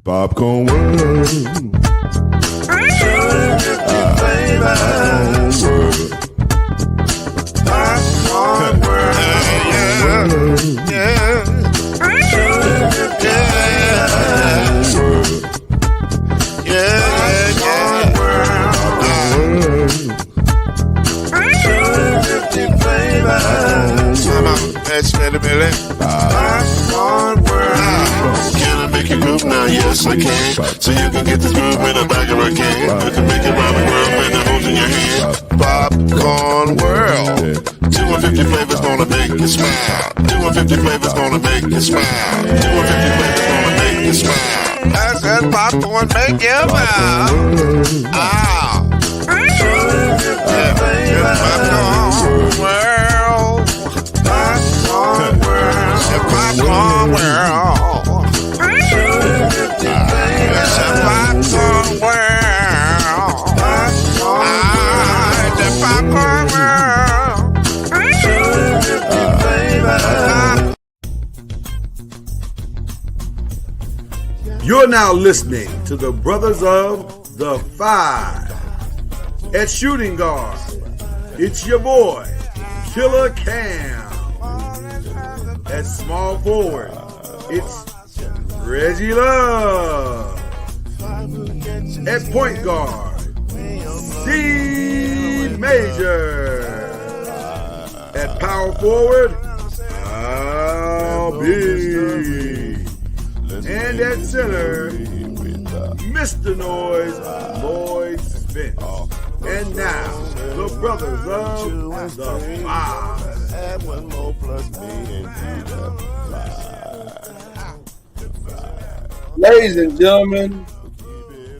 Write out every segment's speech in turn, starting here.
Popcorn World. Popcorn World. Yeah. Can I make you groove now? Yes, I can. So you can get this groove in the back of a can. You can make it round the world when the holes in your hand. Popcorn World. 250 flavors gonna make you smile. 250 flavors gonna make you smile. 250 flavors gonna make you smile. I said popcorn make you smile. Ah. Popcorn World. Popcorn World. Popcorn World. Popcorn World. The Popcorn World. You're now listening to the Brothers of the Five. At shooting guard, it's your boy, Killer Cam. At small forward, it's Reggie Love. At point guard, Steve Major. At power forward, I'll be. And at center, Mr. Noise, Lloyd Spence. And now, the Brothers of the Five. Add one more plus me into the Ladies and gentlemen,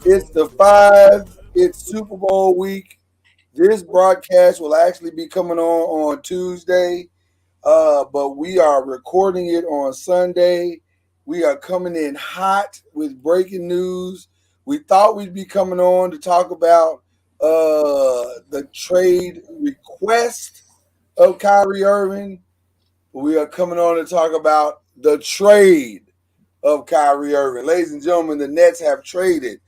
it's the Five. It's Super Bowl week. This broadcast will actually be coming on Tuesday, but we are recording it on Sunday. We are coming in hot with breaking news. We thought we'd be coming on to talk about the trade request of Kyrie Irving. We are coming on to talk about the trade of Kyrie Irving. Ladies and gentlemen, the Nets have traded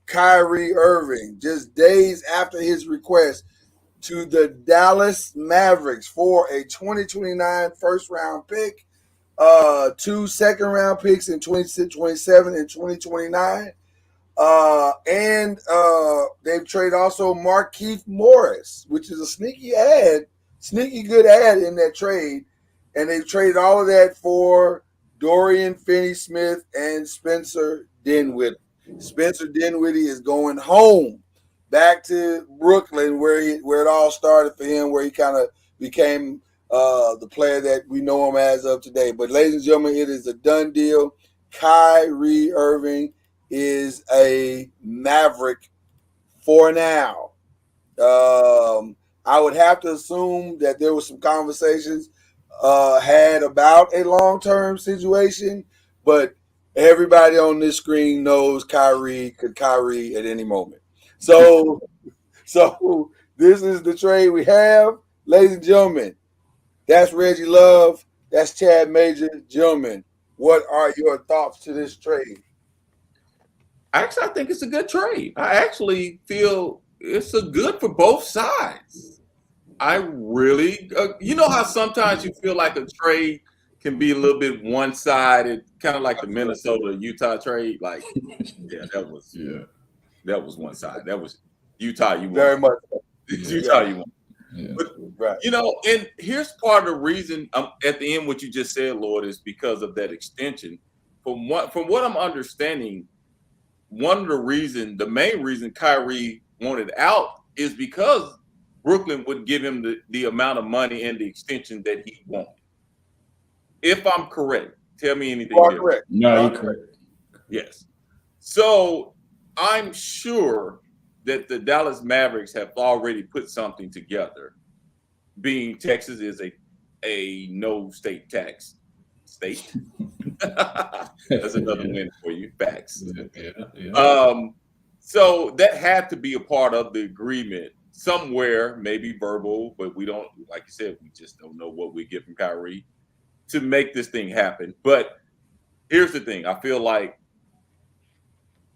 Kyrie Irving just days after his request to the Dallas Mavericks for a 2029 first-round pick, 2 second-round picks in 2027 and 2029. And they've traded also Markieff Morris, which is a sneaky good ad in that trade. And they've traded all of that for Dorian Finney-Smith and Spencer Dinwiddie. Spencer Dinwiddie is going home back to Brooklyn where it all started for him, where he kind of became the player that we know him as of today. But ladies and gentlemen, it is a done deal. Kyrie Irving is a Maverick for now. I would have to assume that there was some conversations had about a long-term situation, but everybody on this screen knows Kyrie at any moment. So this is the trade we have. Ladies and gentlemen, that's Reggie Love. That's Chad Major. Gentlemen, what are your thoughts to this trade? Actually, I think it's a good trade. I actually feel it's a good for both sides. I really, you know how sometimes you feel like a trade can be a little bit one-sided, kind of like the Minnesota-Utah trade. Like, that was one side. That was Utah. You won. Very much. Utah. You won. Yeah. But, right. And here's part of the reason. At the end, what you just said, Lord, is because of that extension. From what I'm understanding, the main reason Kyrie wanted out is because Brooklyn would give him the amount of money and the extension that he wanted. If I'm correct, tell me anything different. Correct. No, you're correct. Yes. So I'm sure that the Dallas Mavericks have already put something together, being Texas is a no state tax state. That's another win for you. Facts. Yeah. So that had to be a part of the agreement somewhere, maybe verbal, but we don't, like you said, we just don't know what we get from Kyrie to make this thing happen. But here's the thing. I feel like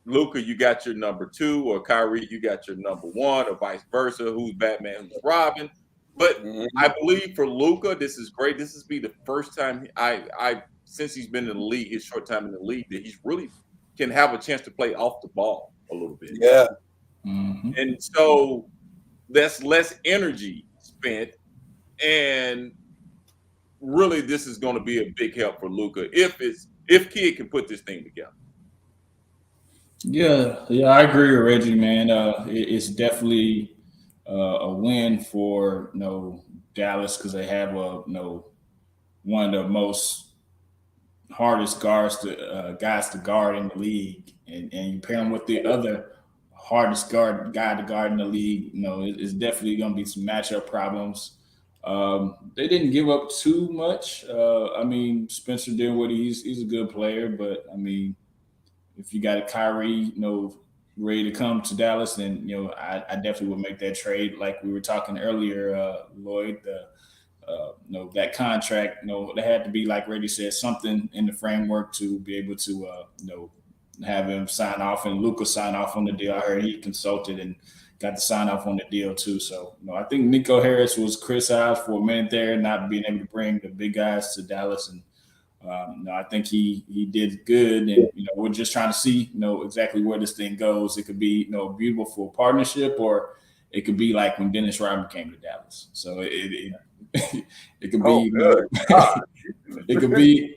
Luka, you got your number 2, or Kyrie, you got your number 1, or vice versa. Who's Batman? Who's Robin? But I believe for Luka, this is great. This is be the first time I since he's been in the league, his short time in the league, that he's really can have a chance to play off the ball a little bit. Yeah. And so that's less energy spent, and really this is going to be a big help for Luka if Kid can put this thing together. Yeah, I agree with Reggie, man. It's definitely a win for Dallas, because they have one of the most hardest guys to guard in the league, and you pair them with the other hardest guy to guard in the league. It's definitely going to be some matchup problems. They didn't give up too much. Spencer Dinwiddie, he's a good player, but if you got a Kyrie, ready to come to Dallas, then I definitely would make that trade. Like we were talking earlier, Lloyd, that contract, they had to be, like Reggie said, something in the framework to be able to have him sign off, and Luka sign off on the deal. I heard he consulted and got to sign off on the deal too. So I think Nico Harris was criticized for a minute there, not being able to bring the big guys to Dallas, and I think he did good, and we're just trying to see exactly where this thing goes. It could be a beautiful partnership, or it could be like when Dennis Rodman came to Dallas. So it could be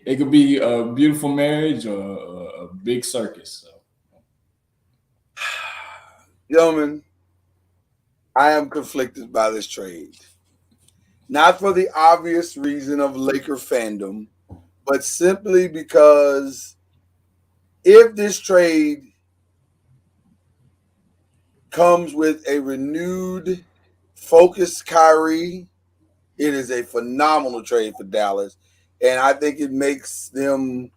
it could be a beautiful marriage or a big circus. So, gentlemen, I am conflicted by this trade, not for the obvious reason of Laker fandom, but simply because if this trade comes with a renewed, focused Kyrie, it is a phenomenal trade for Dallas. And I think it makes them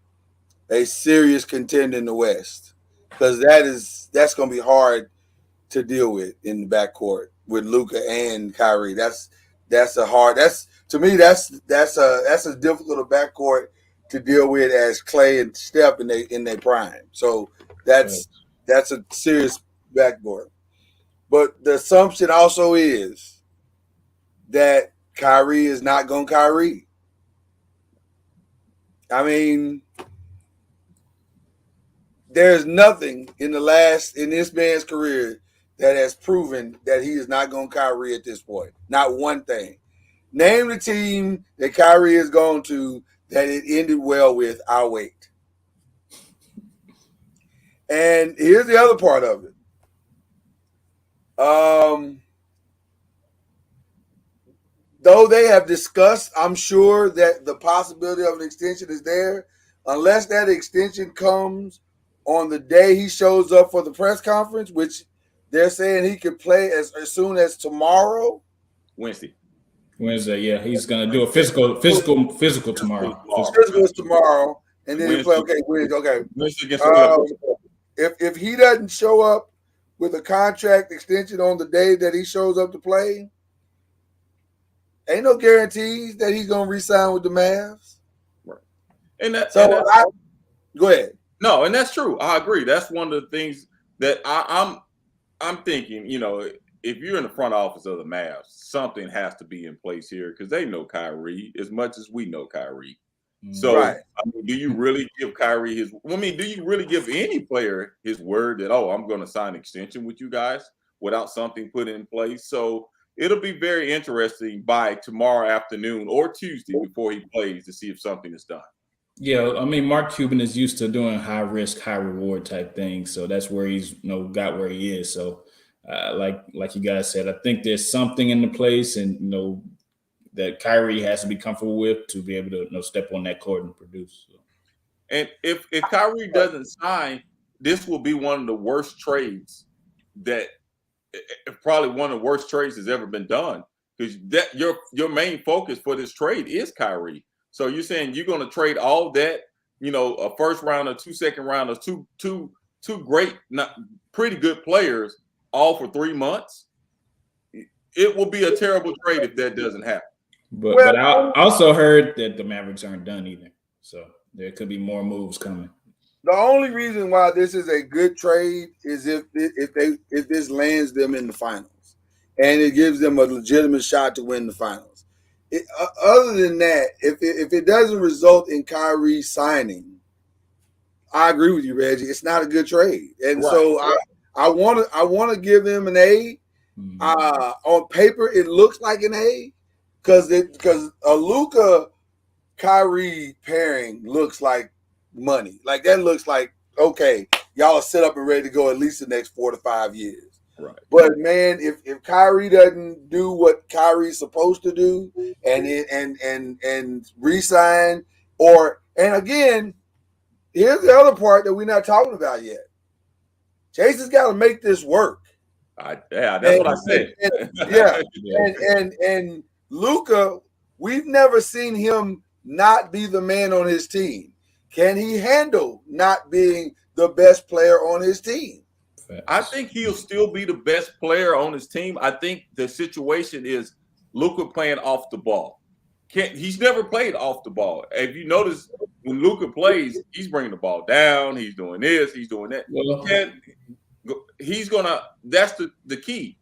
a serious contender in the West, because that's going to be hard to deal with in the backcourt with Luka and Kyrie. That's as difficult a backcourt to deal with as Clay and Steph in their prime. So that's a serious backboard. But the assumption also is that Kyrie is not going to Kyrie. There's nothing in this man's career that has proven that he is not going to Kyrie at this point. Not one thing. Name the team that Kyrie is going to that it ended well with. I'll wait. And here's the other part of it. Though they have discussed, I'm sure, that the possibility of an extension is there, unless that extension comes on the day he shows up for the press conference, which they're saying he could play as soon as tomorrow. Wednesday, yeah, he's gonna do a physical tomorrow. Physical is tomorrow, and then he play. Okay, Wednesday. Okay. If he doesn't show up with a contract extension on the day that he shows up to play, ain't no guarantees that he's gonna re-sign with the Mavs. Right. Go ahead. No, and that's true. I agree. That's one of the things that I'm thinking. If you're in the front office of the Mavs, something has to be in place here, because they know Kyrie as much as we know Kyrie. So, right. Do you really give Kyrie do you really give any player his word that, I'm going to sign an extension with you guys without something put in place? So it'll be very interesting by tomorrow afternoon or Tuesday before he plays to see if something is done. Yeah, Mark Cuban is used to doing high risk, high reward type things, so that's where he's got where he is. So, like you guys said, I think there's something in the place, and that Kyrie has to be comfortable with to be able to step on that court and produce. So. And if Kyrie doesn't sign, this will be one of the worst trades probably one of the worst trades that's ever been done, because that your main focus for this trade is Kyrie. So you're saying you're going to trade all that, a first rounder, 2 second rounders, two great, pretty good players, all for 3 months? It will be a terrible trade if that doesn't happen. But I also heard that the Mavericks aren't done either, so there could be more moves coming. The only reason why this is a good trade is if this lands them in the finals, and it gives them a legitimate shot to win the finals. Other than that, if it doesn't result in Kyrie signing, I agree with you, Reggie. It's not a good trade, and so I want to give them an A. On paper, it looks like an A because a Luka Kyrie pairing looks like money. Like that looks like okay, y'all are set up and ready to go at least the next 4 to 5 years. Right. But man, if Kyrie doesn't do what Kyrie's supposed to do and re-sign and again, here's the other part that we're not talking about yet. Jason's got to make this work. That's what I said. And Luka, we've never seen him not be the man on his team. Can he handle not being the best player on his team? I think he'll still be the best player on his team. I think the situation is Luka playing off the ball. He's never played off the ball. If you notice, when Luka plays, he's bringing the ball down. He's doing this. He's doing that. That's the key.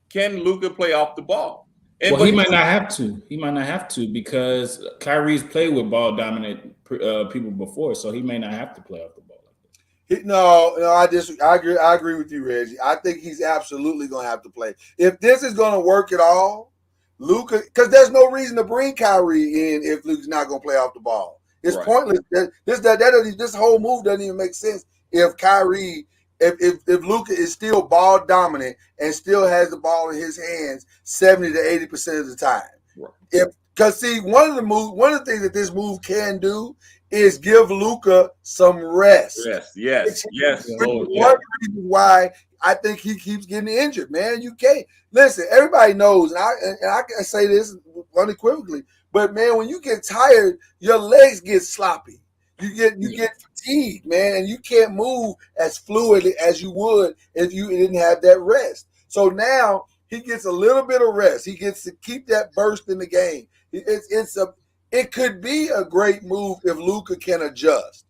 Can Luka play off the ball? Well, he might not have to. He might not have to because Kyrie's played with ball dominant people before, so he may not have to play off the ball like that. No, I agree with you, Reggie. I think he's absolutely going to have to play. If this is going to work at all, Luka, because there's no reason to bring Kyrie in if Luka's not going to play off the ball. It's pointless. This whole move doesn't even make sense if Kyrie. If Luka is still ball dominant and still has the ball in his hands 70 to 80% of the time, because see one of the things that this move can do is give Luka some rest. Yes. One reason why I think he keeps getting injured, man. You can't listen. Everybody knows, and I can say this unequivocally, but man, when you get tired, your legs get sloppy. You get fatigued, man, and you can't move as fluidly as you would if you didn't have that rest. So now he gets a little bit of rest. He gets to keep that burst in the game. It could be a great move if Luka can adjust,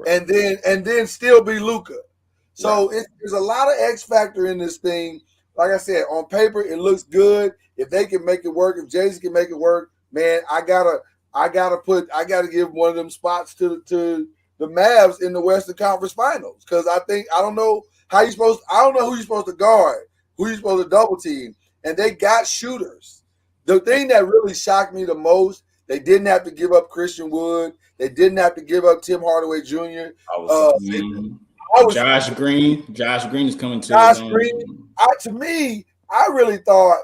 and then still be Luka. So there's a lot of X factor in this thing. Like I said, on paper it looks good. If they can make it work, if Jason can make it work, man, I gotta give one of them spots to the Mavs in the Western Conference Finals because I don't know who you're supposed to guard, who you're supposed to double team, and they got shooters. The thing that really shocked me the most, they didn't have to give up Christian Wood, they didn't have to give up Tim Hardaway Jr. Josh Green is coming to Josh Green. To me, I really thought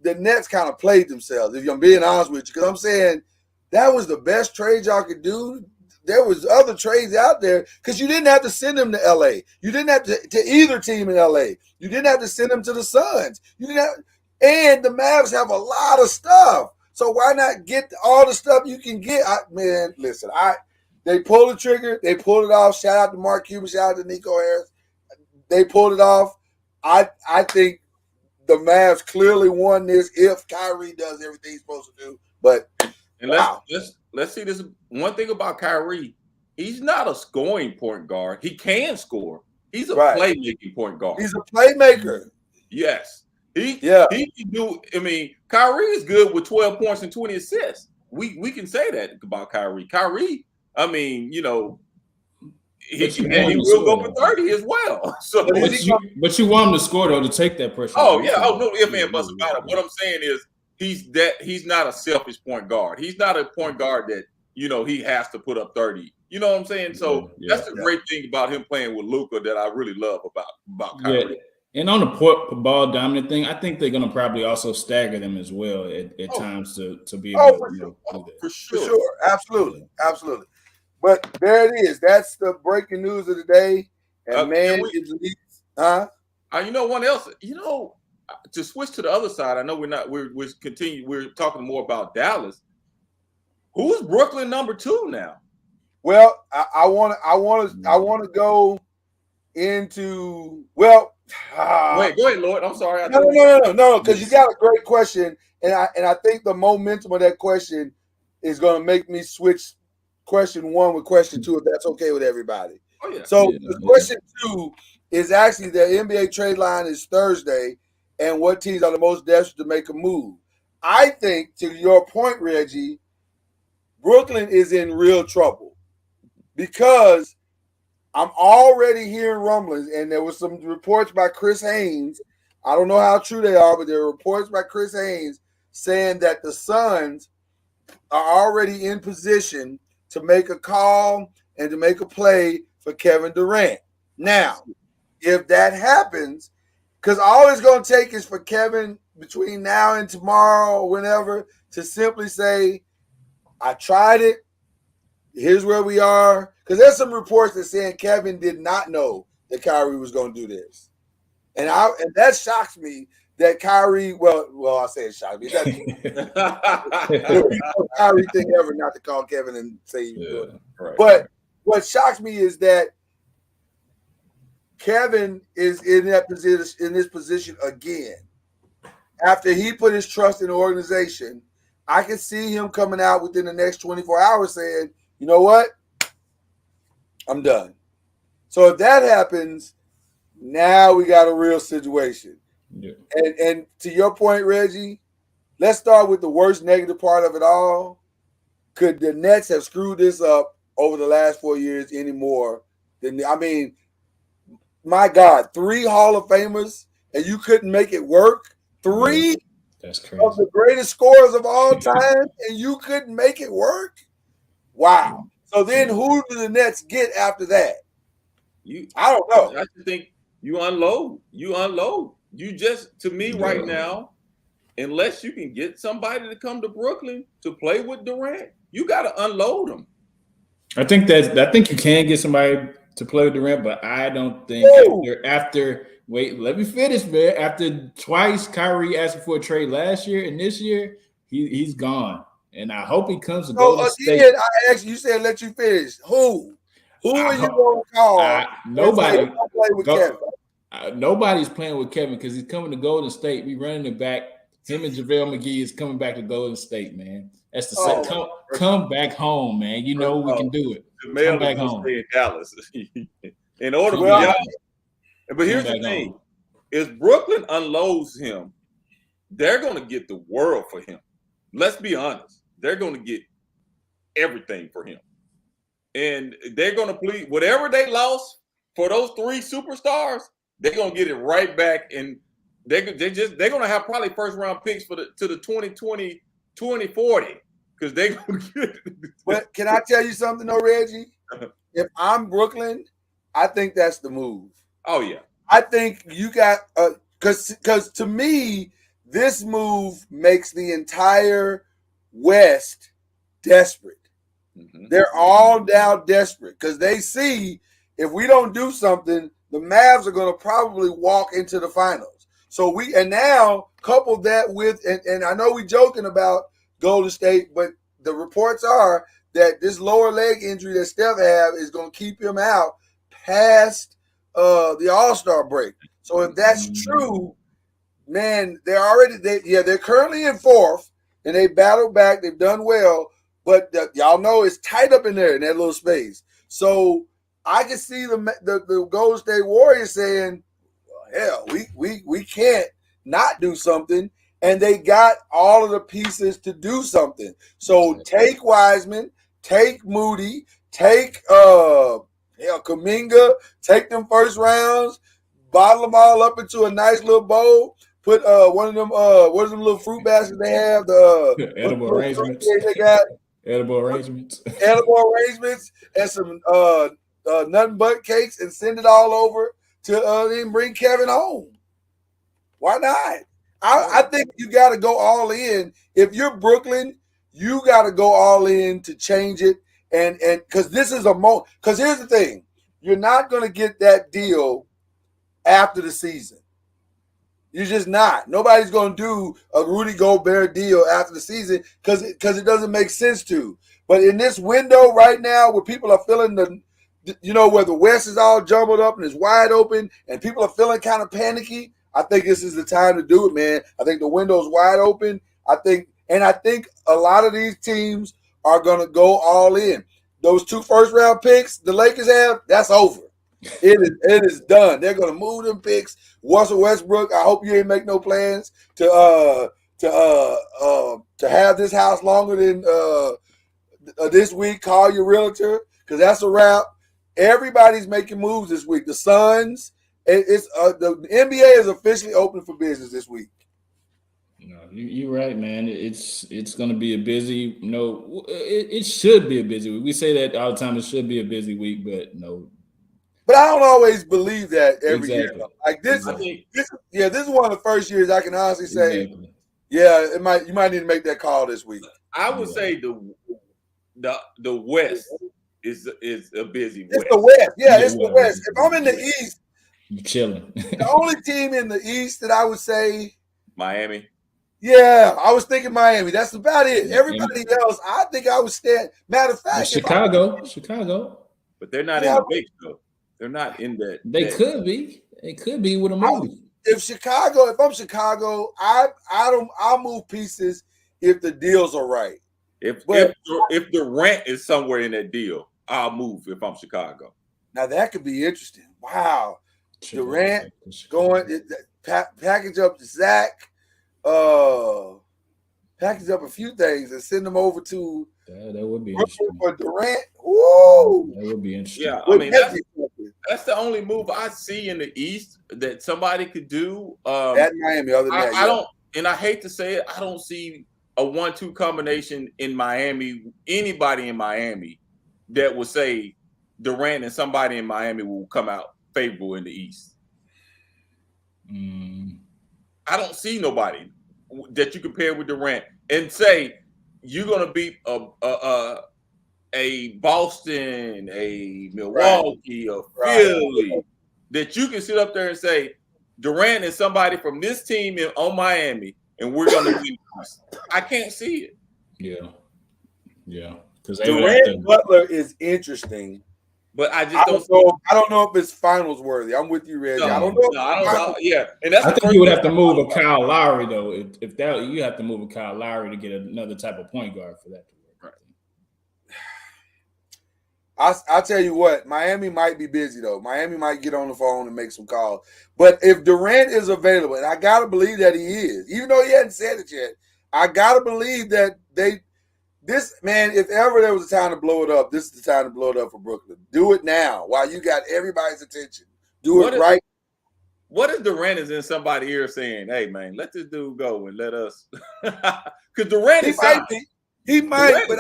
the Nets kind of played themselves, if I'm being honest with you, because I'm saying that was the best trade y'all could do. There was other trades out there because you didn't have to send them to LA. You didn't have to either team in LA. You didn't have to send them to the Suns. And the Mavs have a lot of stuff. So why not get all the stuff you can get? They pulled the trigger. They pulled it off. Shout out to Mark Cuban. Shout out to Nico Harris. They pulled it off. I think the Mavs clearly won this if Kyrie does everything he's supposed to do. But let's see this. One thing about Kyrie, he's not a scoring point guard. He can score. He's a playmaking point guard. He's a playmaker. Yes. He can do. I mean, Kyrie is good with 12 points and 20 assists. We can say that about Kyrie. Kyrie, I mean, he will go for 30 as well. So, but you want him to score though to take that pressure. Oh yeah. Oh no, if and buts about it. What I'm saying is he's not a selfish point guard. He's not a point guard that he has to put up 30. You know what I'm saying? So that's the great thing about him playing with Luka that I really love about Kyrie. Yeah. And on the ball dominant thing, I think they're going to probably also stagger them as well at times to be able to do that. For sure. Absolutely. But there it is. That's the breaking news of the day. And one else, to switch to the other side, I know we're talking more about Dallas. Who's Brooklyn number 2 now? Well, I want to go into wait, go ahead, Lord. I'm sorry. No, because you got a great question, and I think the momentum of that question is going to make me switch question 1 with question 2, if that's okay with everybody. Oh yeah. So Yeah, the question 2 is actually the NBA trade line is Thursday, and what teams are the most desperate to make a move? I think, to your point, Reggie, Brooklyn is in real trouble because I'm already hearing rumblings, and there was some reports by Chris Haynes. I don't know how true they are, but there are reports by Chris Haynes saying that the Suns are already in position to make a call and to make a play for Kevin Durant. Now, if that happens, because all it's going to take is for Kevin between now and tomorrow or whenever to simply say, I tried it. Here's where we are. Because there's some reports that saying Kevin did not know that Kyrie was going to do this. And that shocks me that Kyrie, well, I say it shocks me. The Kyrie thing ever not to call Kevin and say he was doing it. Right. But what shocks me is that Kevin is in this position again. After he put his trust in the organization, I can see him coming out within the next 24 hours saying, you know what? I'm done. So if that happens, now we got a real situation. Yeah. And to your point, Reggie, let's start with the worst negative part of it all. Could the Nets have screwed this up over the last 4 years any more than, I mean, my God, 3 Hall of Famers and you couldn't make it work? 3 That's crazy. of the greatest scorers of all time and you couldn't make it work? Wow. So then who do the Nets get after that? I don't know. I just think you unload. You just, to me right now, unless you can get somebody to come to Brooklyn to play with Durant, you got to unload them. I think you can get somebody to play with Durant, but I don't think after wait, let me finish, man. After twice Kyrie asking for a trade last year and this year, he's gone. And I hope he comes to Golden State. I asked you, said let you finish. Who are you going to call? Nobody. Play with Kevin? Nobody's playing with Kevin because he's coming to Golden State. We running it back. Him and JaVale McGee is coming back to Golden State, man. That's the come back home, man. You know we can do it. Come back home. Stay in Dallas. In order for y'all. But here's the thing: if Brooklyn unloads him, they're going to get the world for him. Let's be honest; they're going to get everything for him, and they're going to plead whatever they lost for those 3 superstars. They're going to get it right back, and they're going to have probably first round picks to the 2020, 2040 because they going to get it. But can I tell you something though, Reggie? If I'm Brooklyn, I think that's the move. Oh yeah, I think you got because to me, this move makes the entire West desperate. Mm-hmm. They're all now desperate because they see if we don't do something, the Mavs are going to probably walk into the finals. So now couple that with, and I know we joking about Golden State, but the reports are that this lower leg injury that Steph have is going to keep him out past the All-Star break. So if that's true, man, they're currently in 4th and they battled back. They've done well, but y'all know it's tight up in there in that little space. So I can see the Golden State Warriors saying, well, hell, we can't not do something. And they got all of the pieces to do something. So take Wiseman, take Moody, take Kuminga, take them first rounds, bottle them all up into a nice little bowl, put one of them what are them little fruit baskets they have, the edible arrangements. They got edible arrangements. Edible arrangements and some nothing but cakes and send it all over to then bring Kevin home. Why not? I think you got to go all in. If you're Brooklyn, you got to go all in to change it. And because this is because here's the thing, you're not going to get that deal after the season. You're just not. Nobody's going to do a Rudy Gobert deal after the season because it doesn't make sense to. But in this window right now where people are feeling where the West is all jumbled up and is wide open and people are feeling kind of panicky, I think this is the time to do it, man. I think the window's wide open. I think a lot of these teams are going to go all in. those 2 first-round picks the Lakers have, that's over. It is done. They're gonna move them picks. Russell Westbrook, I hope you ain't make no plans to have this house longer than this week. Call your realtor because that's a wrap. Everybody's making moves this week. The Suns, the NBA is officially open for business this week. No, you're right, man. It's going to be a busy. No, it should be a busy week. We say that all the time. It should be a busy week, but no. But I don't always believe that every year. Like this, Exactly. this is one of the first years I can honestly say, yeah, you might need to make that call this week. I would say the West is a busy West. It's the West. Yeah, it's the West. If I'm in the East, you're chilling. the only team in the East that I would say Miami. Yeah, I was thinking Miami. That's about it. Everybody else, I think I would stand. Matter of fact, Chicago. But they're not in the big show. They're not in that. They could be. They could be with a move. If I'm Chicago, I'll move pieces if the deals are right. If Durant is somewhere in that deal, I'll move if I'm Chicago. Now that could be interesting. Wow, Durant going package up Zach. Package up a few things and send them over to that would be interesting for Durant. Woo! That would be interesting. Yeah, I mean that's the only move I see in the East that somebody could do. At Miami, other than that, I don't, and I hate to say it, I don't see a 1-2 combination in Miami. Anybody in Miami that would say Durant and somebody in Miami will come out favorable in the East. I don't see nobody that you compare with Durant and say you're going to beat a Boston, a Milwaukee, a Philly, that you can sit up there and say Durant is somebody from this team on Miami, and we're going to win. I can't see it. Yeah. Because Durant Butler is interesting. But I just I don't know if it's finals worthy. I'm with you, Reggie. I don't know. Yeah, and that's I think you would have to move a Kyle Lowry though. If that you have to move a Kyle Lowry to get another type of point guard for that to work. I'll tell you what, Miami might be busy though. Miami might get on the phone and make some calls. But if Durant is available, and I gotta believe that he is, even though he hadn't said it yet, I gotta believe that this man, if ever there was a time to blow it up, this is the time to blow it up for Brooklyn. Do it now while you got everybody's attention. Do it right. What if Durant is in somebody's ear saying, "Hey, man, let this dude go and let us"? Because Durant is signed. He might, but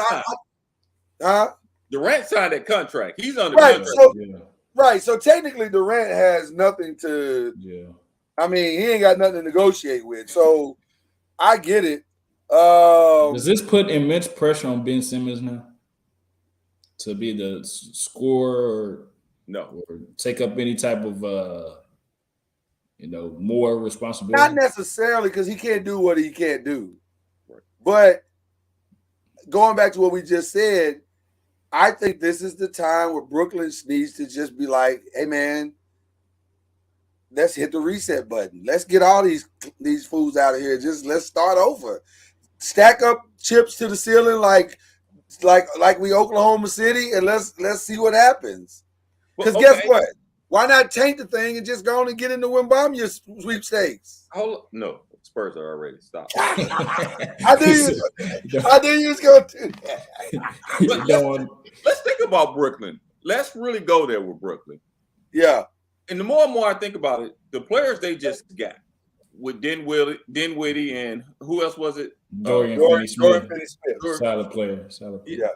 Durant signed that contract. He's under contract. So technically, Durant has nothing to. Yeah. I mean, he ain't got nothing to negotiate with. So I get it. Does this put immense pressure on Ben Simmons now to be the scorer? No, or take up any type of more responsibility? Not necessarily, because he can't do what he can't do. Right. But going back to what we just said, I think this is the time where Brooklyn needs to just be like, "Hey, man, let's hit the reset button. Let's get all these fools out of here. Just let's start over." Stack up chips to the ceiling like we Oklahoma City, and let's see what happens. Because guess what? Why not taint the thing and just go on and get into Wembanyama sweepstakes? No, Spurs are already stopped. I knew you was going to do that. Let's think about Brooklyn. Let's really go there with Brooklyn. Yeah. And the more and more I think about it, the players they just got with Dinwiddie and who else was it? Dorian Finney-Smith. Solid player. Yeah.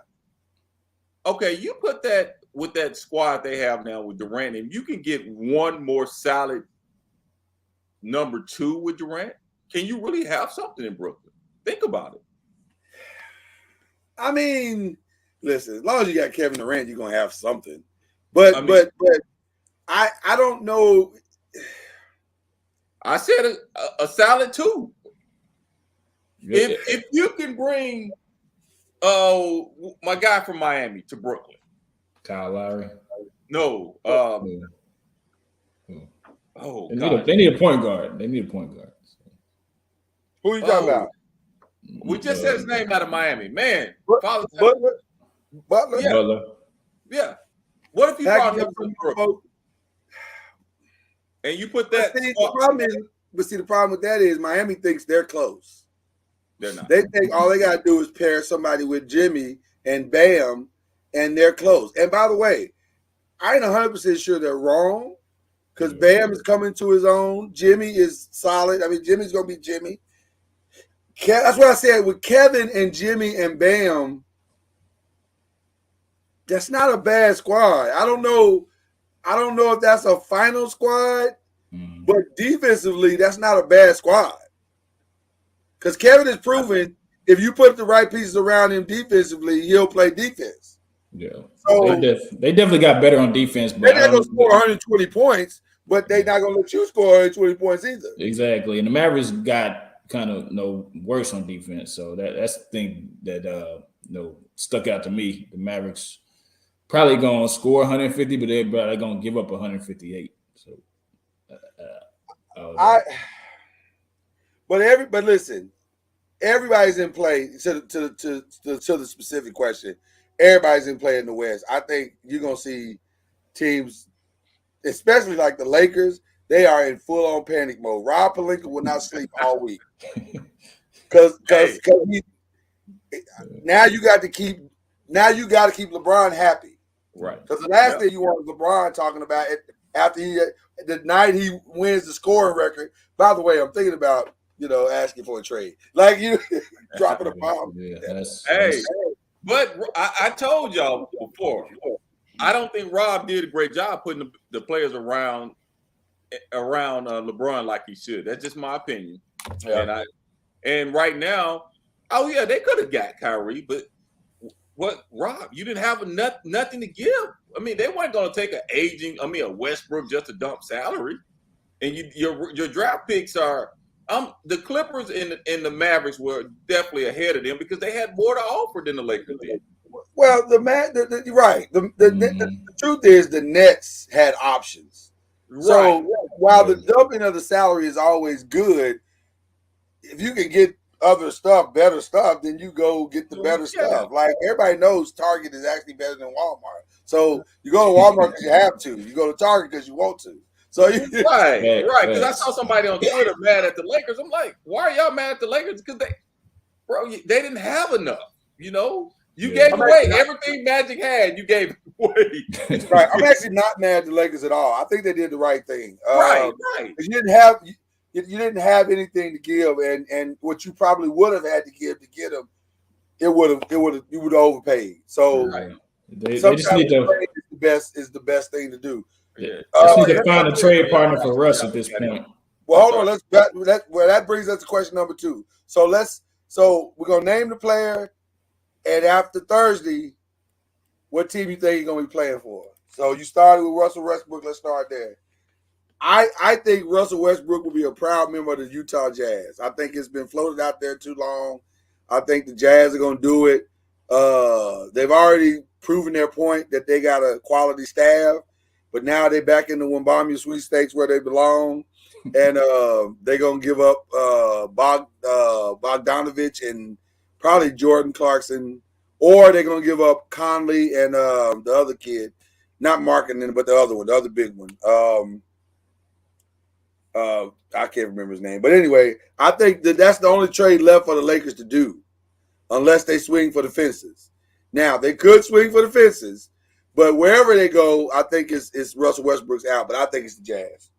Okay, you put that with that squad they have now with Durant, and you can get one more solid number 2 with Durant. Can you really have something in Brooklyn? Think about it. I mean, listen, as long as you got Kevin Durant, you're gonna have something. But I don't know. I said a solid 2. If you can bring my guy from Miami to Brooklyn, Kyle Lowry. No. They need a point guard. Who are you talking about? We just said his name out of Miami. Man. Butler. Yeah. Yeah. What if you Packing brought him up to some Brooklyn folks. and you put But that? see, the problem with that is Miami thinks they're close. They're not. They think all they got to do is pair somebody with Jimmy and Bam, and they're close. And by the way, I ain't 100% sure they're wrong because Bam is coming to his own. Jimmy is solid. I mean, Jimmy's going to be Jimmy. That's what I said with Kevin and Jimmy and Bam. That's not a bad squad. I don't know if that's a final squad, but defensively, that's not a bad squad. Because Kevin has proven if you put the right pieces around him defensively, he'll play defense. Yeah. So they definitely got better on defense, but they're not going to score 120 points, but they're not going to let you score 120 points either. Exactly. And the Mavericks got kind of worse on defense. So that's the thing that stuck out to me. The Mavericks probably gonna score 150, but they're probably gonna give up 158. So but listen, everybody's in play to the specific question. Everybody's in play in the West. I think you're gonna see teams, especially like the Lakers, they are in full on panic mode. Rob Pelinka will not sleep all week because now you got to keep LeBron happy, right? Because the last thing you want LeBron talking about after the night he wins the scoring record. By the way, I'm thinking about asking for a trade, like you dropping a bomb. But I told y'all before, I don't think Rob did a great job putting the players around LeBron like he should. That's just my opinion. Yeah. And right now, they could have got Kyrie, but what, Rob? You didn't have nothing to give. I mean, they weren't going to take a Westbrook just to dump salary. And your draft picks are the Clippers and the Mavericks were definitely ahead of them because they had more to offer than the Lakers did. Well, you're right. The truth is the Nets had options. Right. So while the dumping of the salary is always good, if you can get other stuff, better stuff, then you go get the better stuff. Like everybody knows Target is actually better than Walmart. So you go to Walmart because you have to. You go to Target because you want to. So right. Because I saw somebody on Twitter mad at the Lakers. I'm like, why are y'all mad at the Lakers? Because they didn't have enough. You gave away everything Magic had. You gave away. Right. I'm actually not mad at the Lakers at all. I think they did the right thing. Right. You didn't have anything to give, and what you probably would have had to give to get them, you would have overpaid. So they just need to is the best thing to do. Yeah. Just need to find a trade partner for Russ at this point. Well, hold on. That brings us to question number 2. So we're gonna name the player, and after Thursday, what team you think you're gonna be playing for? So you started with Russell Westbrook. Let's start there. I think Russell Westbrook will be a proud member of the Utah Jazz. I think it's been floated out there too long. I think the Jazz are going to do it. They've already proven their point that they got a quality staff, but now they're back in the Wembanyama sweepstakes where they belong, and they're going to give up Bogdanovich and probably Jordan Clarkson, or they're going to give up Conley and the other kid, not Markkanen, but the other one, the other big one. I can't remember his name. But anyway, I think that's the only trade left for the Lakers to do, unless they swing for the fences. Now, they could swing for the fences, but wherever they go, I think it's Russell Westbrook's out, but I think it's the Jazz.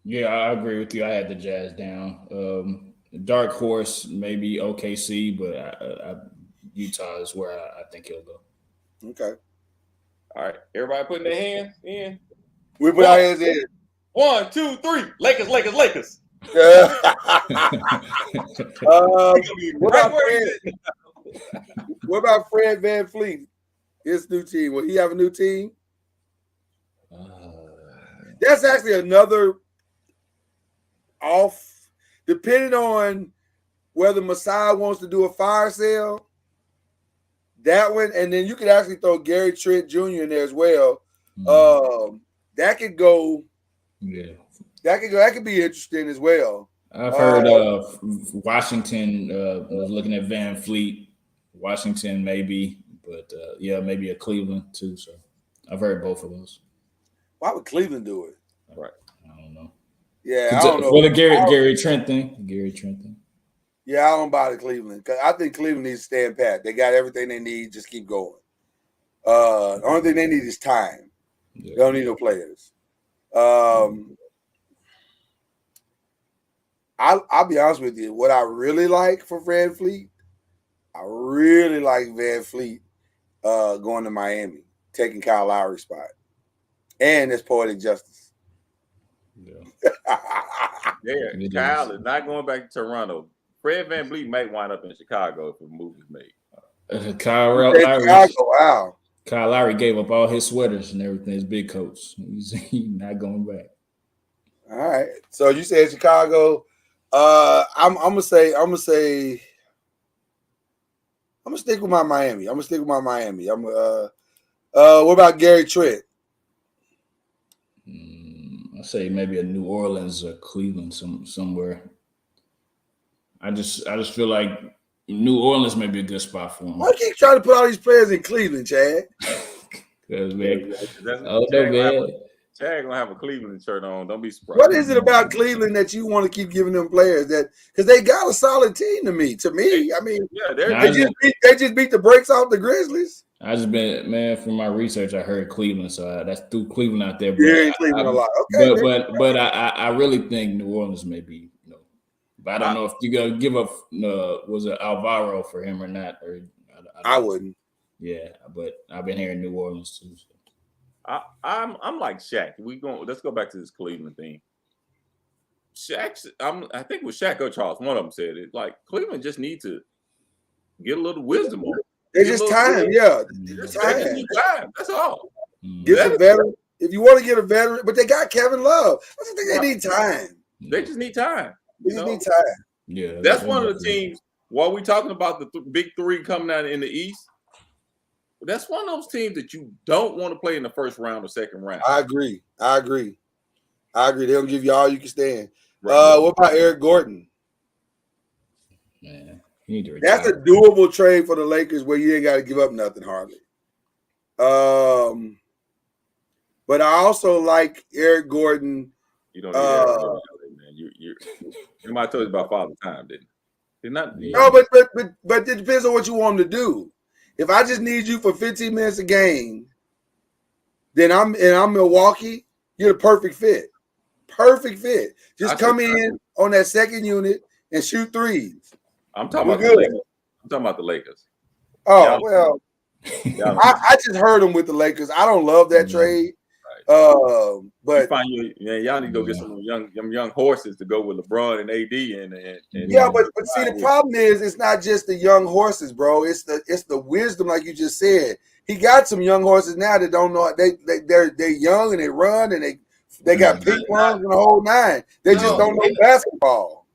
Yeah, I agree with you. I had the Jazz down. Dark horse, maybe OKC, but Utah is where I think he'll go. Okay. All right. Everybody putting their hands in? We put our hands in. 1, 2, 3. Lakers. What about Fred VanVleet? His new team. Will he have a new team? That's actually another off, depending on whether Masai wants to do a fire sale. That one, and then you could actually throw Gary Trent Jr. in there as well. That could go. Yeah, that could be interesting as well. I've heard Washington was looking at VanVleet. Washington maybe, but but yeah, maybe a Cleveland too. So I've heard both of those. Why would Cleveland do it? Right. I don't know. Yeah, I don't know. For the Gary Trent thing. Yeah, I don't buy the Cleveland because I think Cleveland needs to stand pat. They got everything they need. Just keep going. The only thing they need is time. Yeah. They don't need no players. I'll be honest with you. What I really like for Van Fleet, I really like Van Fleet going to Miami, taking Kyle Lowry's spot, and it's poetic justice. Yeah. Yeah, Kyle is not going back to Toronto. Fred VanVleet might wind up in Chicago if the move is made. Kyle Lowry gave up all his sweaters and everything. His big coats. He's not going back. All right. So you said Chicago. I'm gonna stick with my Miami. What about Gary Trent? I say maybe a New Orleans or Cleveland somewhere. I just feel like New Orleans may be a good spot for him. Why keep trying to put all these players in Cleveland, Chad? Because man, Chad gonna have a Cleveland shirt on. Don't be surprised. What is it about Cleveland that you want to keep giving them players that because they got a solid team to me? I mean, yeah, they just beat the brakes off the Grizzlies. I just been man from my research. I heard Cleveland, so that's through Cleveland out there. Yeah, in Cleveland a lot. Okay, but I really think New Orleans may be. But I don't know if you're gonna give up was it Alvaro for him or not. Or I wouldn't. Yeah, but I've been hearing New Orleans too. So. I'm like Shaq. Let's go back to this Cleveland thing. I think with Shaq or Charles, one of them said it. Like Cleveland just need to get a little wisdom on it. It's just time, yeah. They just need time. That's all. Get a veteran. If you want to get a veteran, but they got Kevin Love. I just think they need time. They just need time. They just need time. Yeah, that's one of the teams. While we're talking about the big three coming out in the East, that's one of those teams that you don't want to play in the first round or second round. I agree. They don't give you all you can stand. Right. What about Eric Gordon? Man, you need to retire. That's a doable trade for the Lakers where you ain't got to give up nothing hardly. But I also like Eric Gordon. You don't need Eric Gordon, man. You might have told you about Father Time, didn't you? No, but it depends on what you want him to do. If I just need you for 15 minutes a game, then I'm Milwaukee, you're the perfect fit. Perfect fit. Just come in on that second unit and shoot threes. I'm talking about the Lakers. I'm talking about the Lakers. Oh, well. I just heard them with the Lakers. I don't love that trade. Right. But y'all need to go get some young horses to go with LeBron and AD and yeah, but see the problem is it's not just the young horses, bro. It's the wisdom, like you just said. He got some young horses now that don't know they're young and they run and they got pink ones and the whole nine. They just don't know basketball.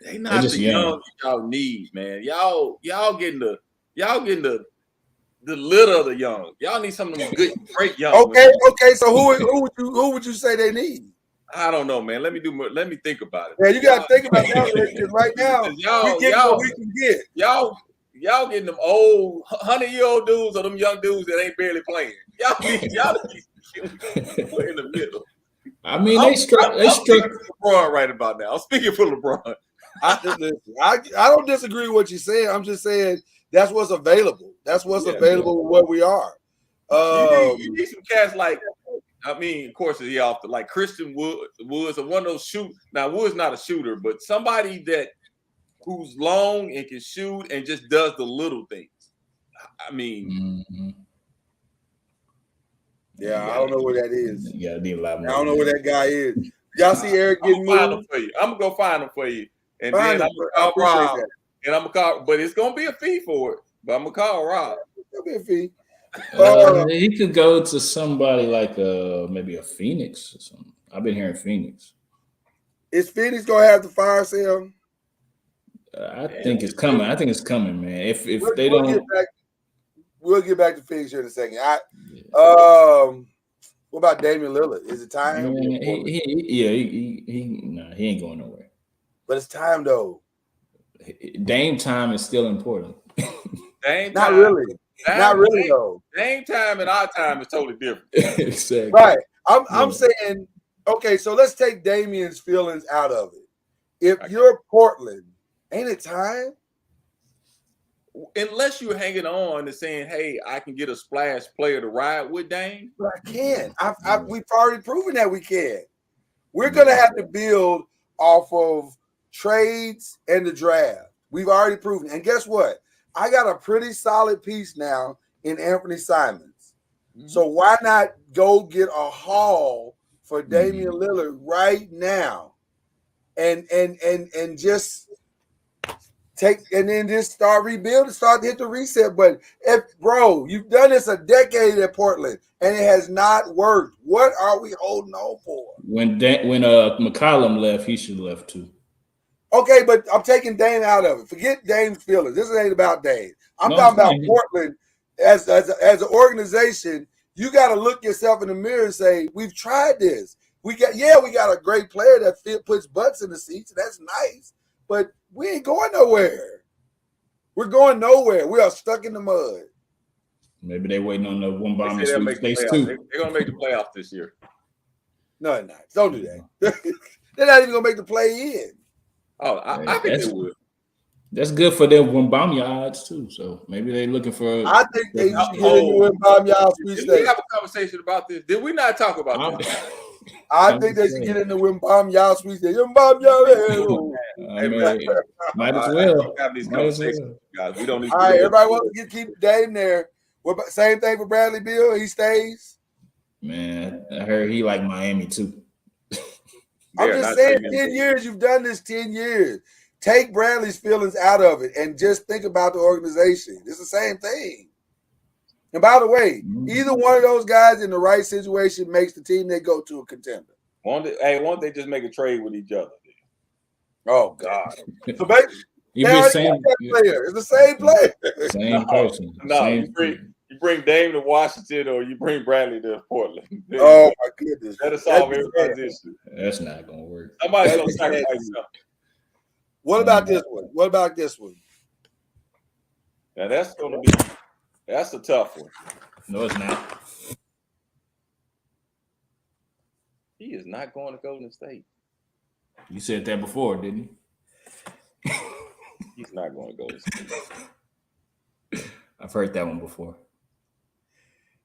They not the young y'all need, man. Y'all getting the litter of the young. Y'all need some of them good, great young. Okay. So who would you say they need? I don't know, man. Let me think about it. Yeah, you gotta think about that because right now we get what we can get. Y'all getting them old 100-year-old dudes or them young dudes that ain't barely playing. Y'all need in the middle. I mean, they struck LeBron right about now. I'm speaking for LeBron. I don't disagree with what you're saying. I'm just saying that's what's available. That's what's available with where we are. You need some cats like, of course, he off like Christian Woods or one of those shoot. Now, Woods not a shooter, but somebody who's long and can shoot and just does the little things. Yeah, I don't know where that is. Yeah, I don't know where that guy is. Y'all see Eric getting moved? I'm gonna go find him for you, and then I'm gonna call Rob, and I'm gonna call. But it's gonna be a fee for it. But I'm gonna call Rob. It'll be a fee. He could go to somebody like maybe a Phoenix or something. I've been hearing Phoenix. Is Phoenix gonna have the fire sale? I think it's coming. I think it's coming, man. If they don't, we'll get back to Phoenix here in a second. What about Damian Lillard? Is it time? He ain't going nowhere. But it's time though. Dame time is still important. Dame Not time. really. Not really though. Dame time and our time is totally different. Exactly. Right. I'm saying, okay, so let's take Damian's feelings out of it. If you're Portland, ain't it time? Unless you're hanging on and saying, "Hey, I can get a splash player to ride with Dame." But I can't. We've already proven that we can. We're gonna have to build off of trades and the draft. We've already proven. And guess what? I got a pretty solid piece now in Anthony Simons. So why not go get a haul for Damian Lillard right now, and just take and then just start rebuilding, start to hit the reset button. You've done this a decade at Portland and it has not worked. What are we holding on for? When McCollum left, he should have left too. Okay, but I'm taking Dame out of it. Forget Dame's feelings. This ain't about Dame. I'm talking about Portland as an organization. You got to look yourself in the mirror and say, we've tried this. We got a great player that puts butts in the seats, and that's nice. But we ain't going nowhere. We're going nowhere. We are stuck in the mud. Maybe they're waiting on the one bomb sweepstakes too. They're going to make the playoffs this year. No, they're not. Don't do that. They're not even going to make the play-in. Oh, I think they will. That's good for them Wembanyama odds too. So maybe they're looking for. I think they should get in the Wembanyama sweepstakes. Did we have a conversation about this? Did we not talk about this? I think they should get in the Wembanyama sweepstakes. Might as well. Have these conversations, guys. We don't need. All right, everybody wants to keep Dame there. Same thing for Bradley Beal. He stays. Man, I heard he like Miami too. I'm just saying, 10 years, you've done this 10 years. Take Bradley's feelings out of it and just think about the organization. It's the same thing. And by the way, either one of those guys in the right situation makes the team they go to a contender. Why don't they just make a trade with each other? Oh, God. So it's the same player. Same person. No, you bring Dame to Washington or you bring Bradley to Portland. Oh, my goodness. That'll solve everybody's issue. That's not going to work. Somebody's going to sacrifice something. What about this one? Now, that's a tough one. No, it's not. He is not going to Golden State. You said that before, didn't you? He's not going to Golden State. I've heard that one before.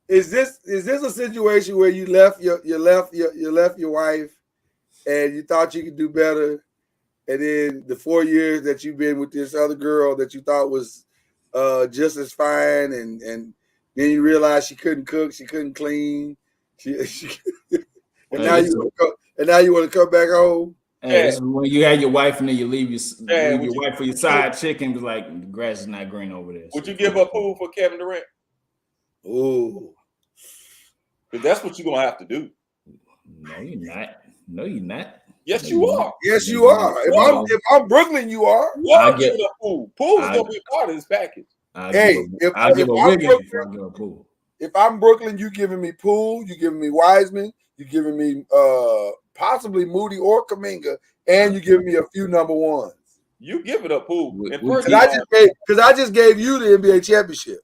Is this a situation where you left your wife and you thought you could do better, and then the 4 years that you've been with this other girl that you thought was just as fine, and then you realized she couldn't cook, she couldn't clean, now you want to come back home? Hey, when you had your wife and then you leave your wife for your side chick and be like, the grass is not green over there. Would you give up pool for Kevin Durant? Oh, because that's what you're gonna have to do. No, you're not. Yes, you are. Yes, you are. If I'm Brooklyn, you are. I'll give up pool. Pool is gonna be part of this package. I'll give a Wiggins before I give a Pool. If I'm Brooklyn, you giving me Poole, you giving me Wiseman, you giving me possibly Moody or Kuminga, and you giving me a few number ones. You give it up, Poole. Because I just gave you the NBA championship.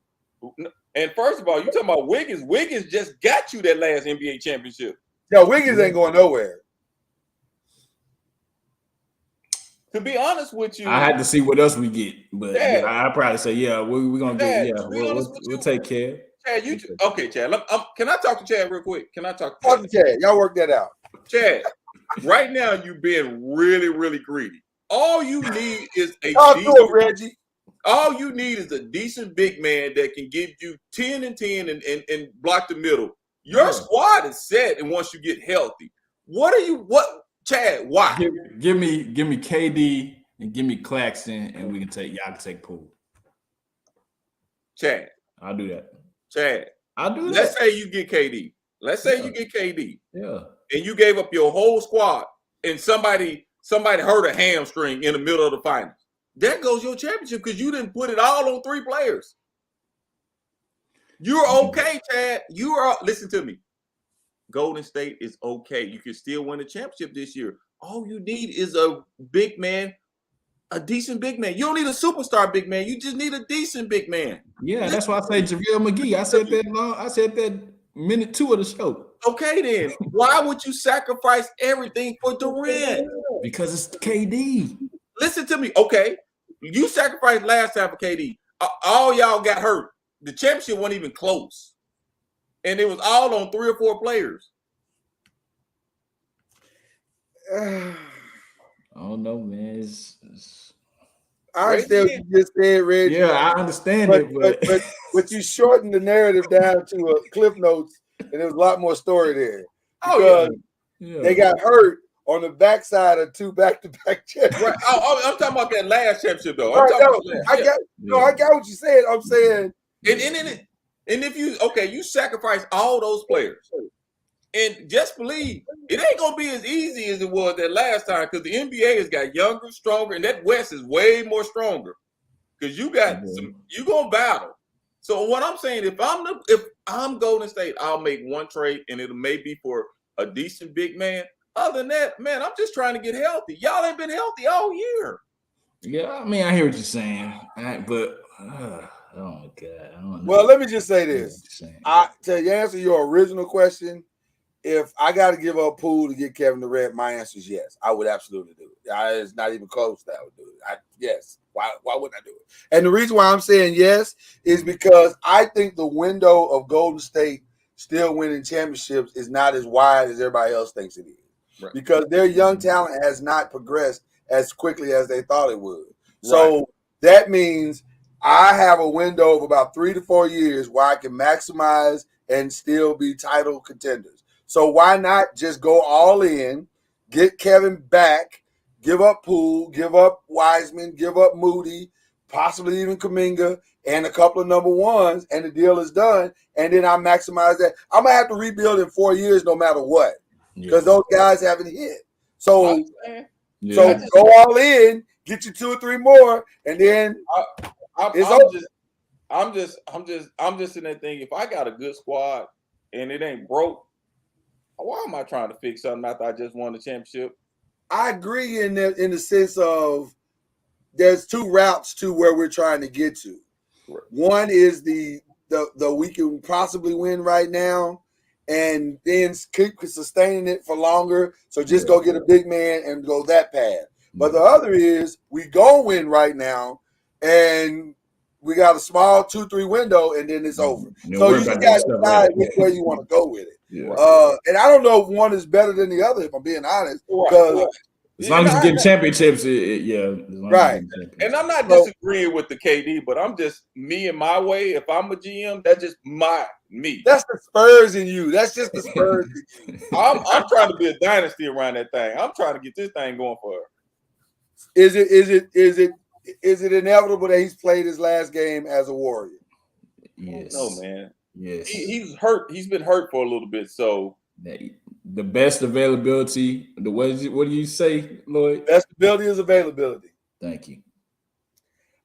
And first of all, you talking about Wiggins. Wiggins just got you that last NBA championship. No, Wiggins ain't going nowhere. To be honest with you, I had to see what else we get, but I'd probably say, we're gonna get. We'll take care. Chad, okay, Chad. Can I talk to Chad real quick? Can I talk to Chad? Y'all work that out. Chad, right now you're being really, really greedy. All you need is Reggie. All you need is a decent big man that can give you 10 and 10 and block the middle. Your squad is set, and once you get healthy, Chad? Why? Give me KD and give me Claxton, and y'all can take Poole. Chad, I'll do that. Chad, I'll do that. Let's say you get KD. You get KD. Yeah. And you gave up your whole squad, and somebody hurt a hamstring in the middle of the finals. There goes your championship because you didn't put it all on 3 players. You're okay, Chad. Listen to me. Golden State is okay. You can still win a championship this year. All you need is a big man A decent big man. You don't need a superstar big man. You just need a decent big man. Yeah, that's why I say JaVale McGee. I said that minute 2 of the show. Okay, then why would you sacrifice everything for Durant? Because it's KD. Listen to me. Okay, you sacrificed last time for KD. All y'all got hurt. The championship wasn't even close, and it was all on 3 or 4 players. I don't know, man. I understand what you just said, Reggie. Yeah, I understand it, but you shortened the narrative down to Cliff Notes, and there was a lot more story there. Oh yeah. They got hurt on the backside of 2 back-to-back championships. Right. I'm talking about that last championship, though. I got what you said. I'm saying, and if you sacrifice all those players, and just believe it ain't gonna be as easy as it was that last time because the NBA has got younger, stronger, and that West is way more stronger because you got you gonna battle. So what I'm saying, if I'm Golden State, I'll make one trade, and it may be for a decent big man. Other than that, man, I'm just trying to get healthy. Y'all ain't been healthy all year. Yeah, I mean, I hear what you're saying, but oh my God, I don't know. Well, let me just say this: to answer your original question. If I got to give up Poole to get Kevin Durant, my answer is yes. I would absolutely do it. It's not even close that I would do it. Yes. Why wouldn't I do it? And the reason why I'm saying yes is because I think the window of Golden State still winning championships is not as wide as everybody else thinks it is. Right. Because their young talent has not progressed as quickly as they thought it would. Right. So that means I have a window of about 3 to 4 years where I can maximize and still be title contenders. So why not just go all in, get Kevin back, give up Poole, give up Wiseman, give up Moody, possibly even Kuminga, and a couple of number ones, and the deal is done. And then I maximize that. I'm going to have to rebuild in 4 years no matter what because those guys haven't hit. So go all in, get you 2 or 3 more, and then I'm just in that thing. If I got a good squad and it ain't broke, why am I trying to fix something after I just won the championship? I agree in the sense of there's 2 routes to where we're trying to get to. Right. One is the we can possibly win right now and then keep sustaining it for longer. So just go get a big man and go that path. But the other is we go win right now and we got a small 2-3 window and then it's over. So you just got to decide which way you want to go with it. Yeah. And I don't know if one is better than the other, if I'm being honest. As long as you get championships, right. And I'm not disagreeing with the KD, but I'm just me and my way. If I'm a GM, that's just me. That's the Spurs in you. That's just the Spurs in you. I'm trying to be a dynasty around that thing. I'm trying to get this thing going for her. Is it inevitable that he's played his last game as a Warrior? Yes. No, man. Yes. He's hurt. He's been hurt for a little bit. So the best availability. What do you say, Lloyd? Best ability is availability. Thank you.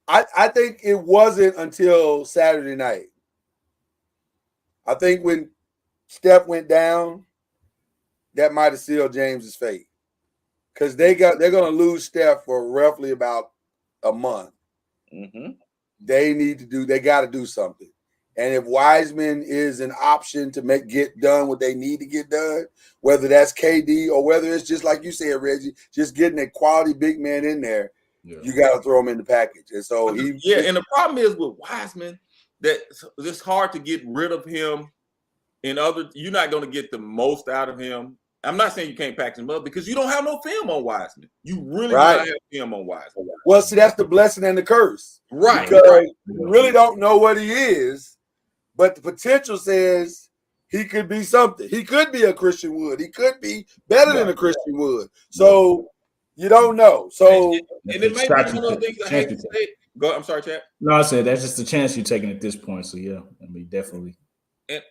I think it wasn't until Saturday night. I think when Steph went down, that might have sealed James's fate. Because they're going to lose Steph for roughly about a month. Mm-hmm. They got to do something. And if Wiseman is an option to get done what they need to get done, whether that's KD or whether it's just like you said, Reggie, just getting a quality big man in there, you got to throw him in the package. And so and the problem is with Wiseman that it's hard to get rid of him. You're not going to get the most out of him. I'm not saying you can't package him up because you don't have no film on Wiseman. You really don't have film on Wiseman. Well, see, that's the blessing and the curse. Right. Because you really don't know what he is. But the potential says he could be something. He could be a Christian Wood. He could be better than a Christian Wood. So you don't know. So and it may be one of the things I hate to say. Go. I'm sorry, Chad. No, I said that's just the chance you're taking at this point. So yeah, I mean definitely.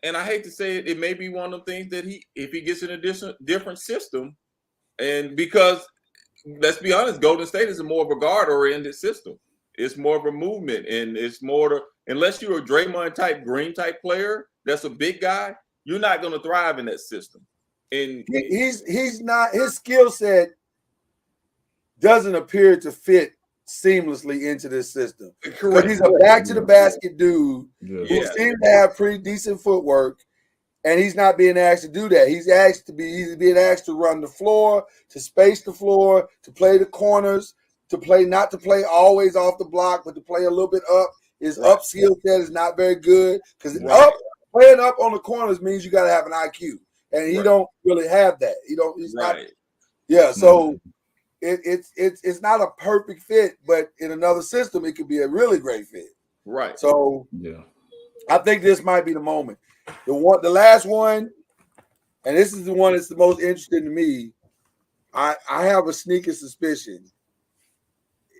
And I hate to say it, it may be one of the things that if he gets in a different system, and because let's be honest, Golden State is more of a guard-oriented system. It's more of a movement, and it's more unless you're a Draymond type, Green type player, that's a big guy, you're not going to thrive in that system. And he's not. His skill set doesn't appear to fit seamlessly into this system. Because Correct. he's a back to the basket dude who Yeah. seems to have pretty decent footwork, and he's not being asked to do that. He's being asked to run the floor, to space the floor, to play the corners, not to play always off the block, but to play a little bit up. His up skill set is not very good because playing up on the corners means you got to have an IQ, and he don't really have that. He's not. Yeah, so it's not a perfect fit, but in another system, it could be a really great fit. Right. So I think this might be the moment. The last one, and this is the one that's the most interesting to me. I have a sneaking suspicion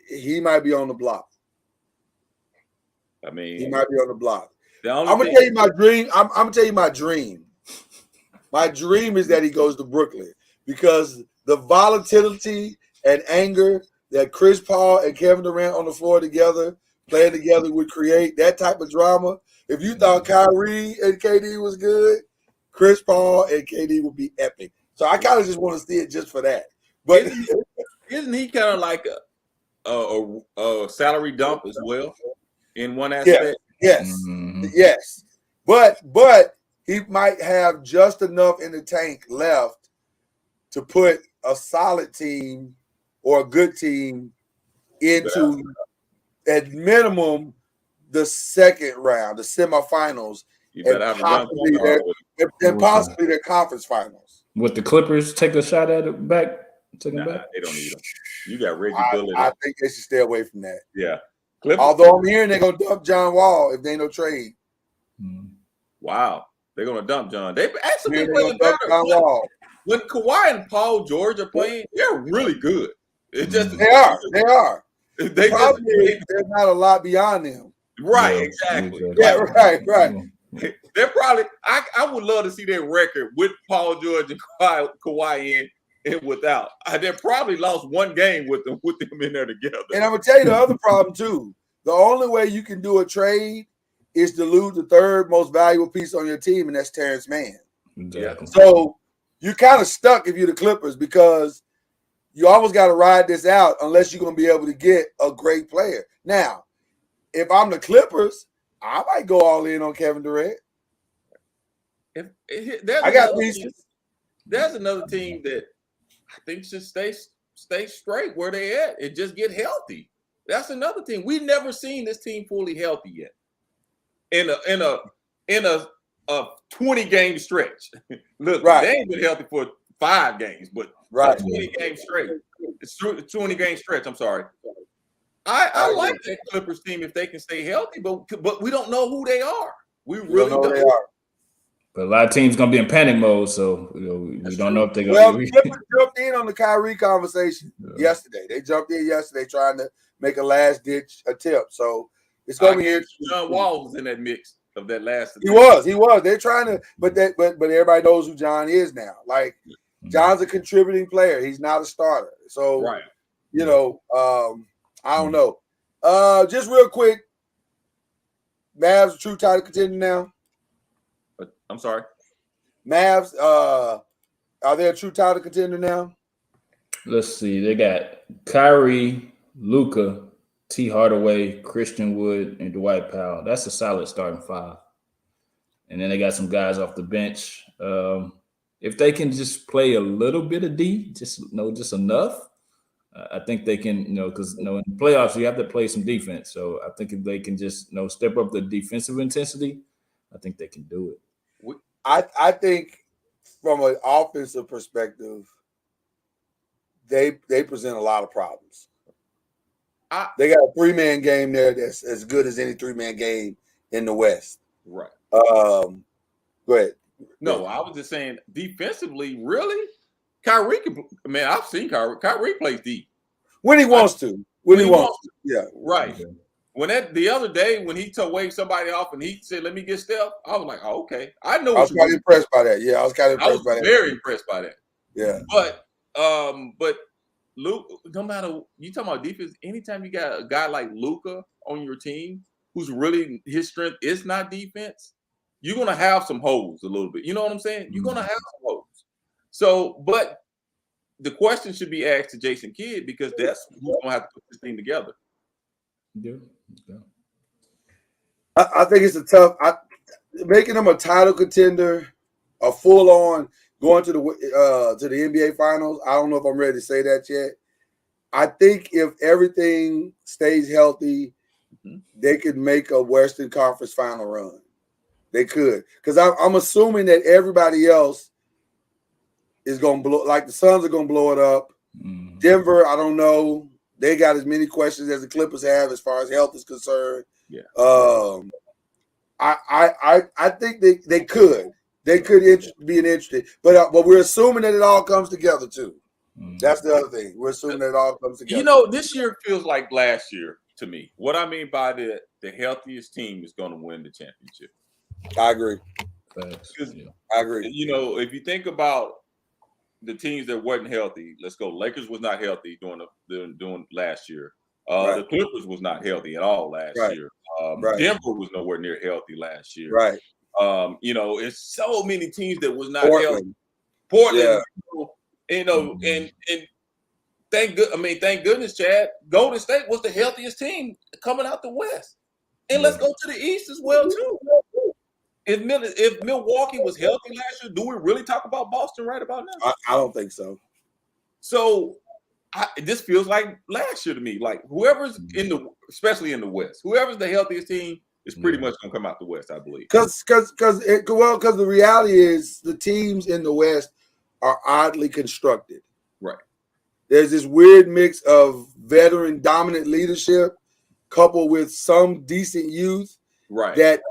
he might be on the block. I mean, he might be on the block. I'm gonna tell you my dream. I'm gonna tell you my dream. My dream is that he goes to Brooklyn because the volatility and anger that Chris Paul and Kevin Durant on the floor together, playing together, would create that type of drama. If you thought Kyrie and KD was good, Chris Paul and KD would be epic. So I kind of just want to see it just for that. But isn't he kind of like a salary dump as well in one aspect? Yes. But he might have just enough in the tank left to put a solid team or a good team into, at minimum, the second round, the semifinals, and possibly their conference finals. Would the Clippers take a shot at it back? They don't need them. You got Reggie Bullock. I think they should stay away from that. Yeah. Although I'm hearing they're going to dump John Wall if they ain't no trade. Wow. They're going to dump John. They've actually been playing better. John Wall. When Kawhi and Paul George are playing, they're really good. It just They are. There's not a lot beyond them. Right, exactly. Yeah, right. They're probably I would love to see their record with Paul George and Kawhi in and without. They probably lost one game with them in there together. And I'm gonna tell you the other problem too. The only way you can do a trade is to lose the third most valuable piece on your team, and that's Terrence Mann. Exactly. So you're kind of stuck if you're the Clippers because you almost got to ride this out unless you're going to be able to get a great player. Now, if I'm the Clippers, I might go all in on Kevin Durant. I got pieces. There's another team that I think should stay straight where they at and just get healthy. That's another team. We've never seen this team fully healthy yet. In a 20-game stretch. Look, they ain't been healthy for 5 games, but 20-game straight. It's 20-game stretch. I'm sorry. I like that Clippers team if they can stay healthy, but we don't know who they are. We really don't. They are. But a lot of teams gonna be in panic mode, so we don't know if they're gonna. Well, the Clippers jumped in on the Kyrie conversation yesterday. They jumped in yesterday trying to make a last-ditch attempt. So it's gonna be interesting. John Wall was in that mix of that last. He was. They're trying to, but everybody knows who John is now. Like John's a contributing player. He's not a starter. So I don't know. Just real quick, Mavs a true title contender now. I'm sorry. Mavs, are they a true title contender now? Let's see. They got Kyrie, Luka, T. Hardaway, Christian Wood, and Dwight Powell. That's a solid starting 5. And then they got some guys off the bench. If they can just play a little bit of D, just enough, I think they can, because in the playoffs you have to play some defense. So I think if they can just step up the defensive intensity, I think they can do it. I think from an offensive perspective, they present a lot of problems. They got a 3-man game there that's as good as any 3-man game in the West. Right. Go ahead. No, I was just saying defensively, really? Kyrie man, I've seen Kyrie. Kyrie plays deep. When he wants to. When he wants to. Yeah. Right. Okay. When the other day when he waved somebody off and he said, "Let me get Steph," I was like, "Oh, okay." I know. I was kind of impressed by that. Yeah, I was kind of impressed by that. Very impressed by that. Yeah. But Luke, no matter you talking about defense, anytime you got a guy like Luka on your team who's really his strength is not defense, you're gonna have some holes a little bit. You know what I'm saying? You're gonna have some holes. So, but the question should be asked to Jason Kidd because that's who's going to have to put this thing together. Yeah. I think it's a tough. Making them a title contender, a full on going to the NBA Finals. I don't know if I'm ready to say that yet. I think if everything stays healthy, they could make a Western Conference final run. They could, because I'm assuming that everybody else is going to blow. Like the Suns are going to blow it up. Denver, I don't know. They got as many questions as the Clippers have as far as health is concerned. Yeah. I think they could. They could be an interesting, but we're assuming that it all comes together too. That's the other thing. We're assuming that it all comes together. You know, this year feels like last year to me. What I mean by the healthiest team is going to win the championship. I agree. I agree. You know, if you think about the teams that wasn't healthy, let's go. Lakers was not healthy during last year. Right. The Clippers was not healthy at all last year. Right. Denver was nowhere near healthy last year. Right. You know, it's so many teams that was not Portland. healthy. Portland, Yeah. And thank goodness, Chad, Golden State was the healthiest team coming out the West. And let's go to the East as well, too. If Milwaukee was healthy last year, do we really talk about Boston right about now? I don't think so. So this feels like last year to me. Like whoever's especially in the West, whoever's the healthiest team is pretty much going to come out the West, I believe. Because the reality is the teams in the West are oddly constructed. Right. There's this weird mix of veteran dominant leadership coupled with some decent youth. Right. That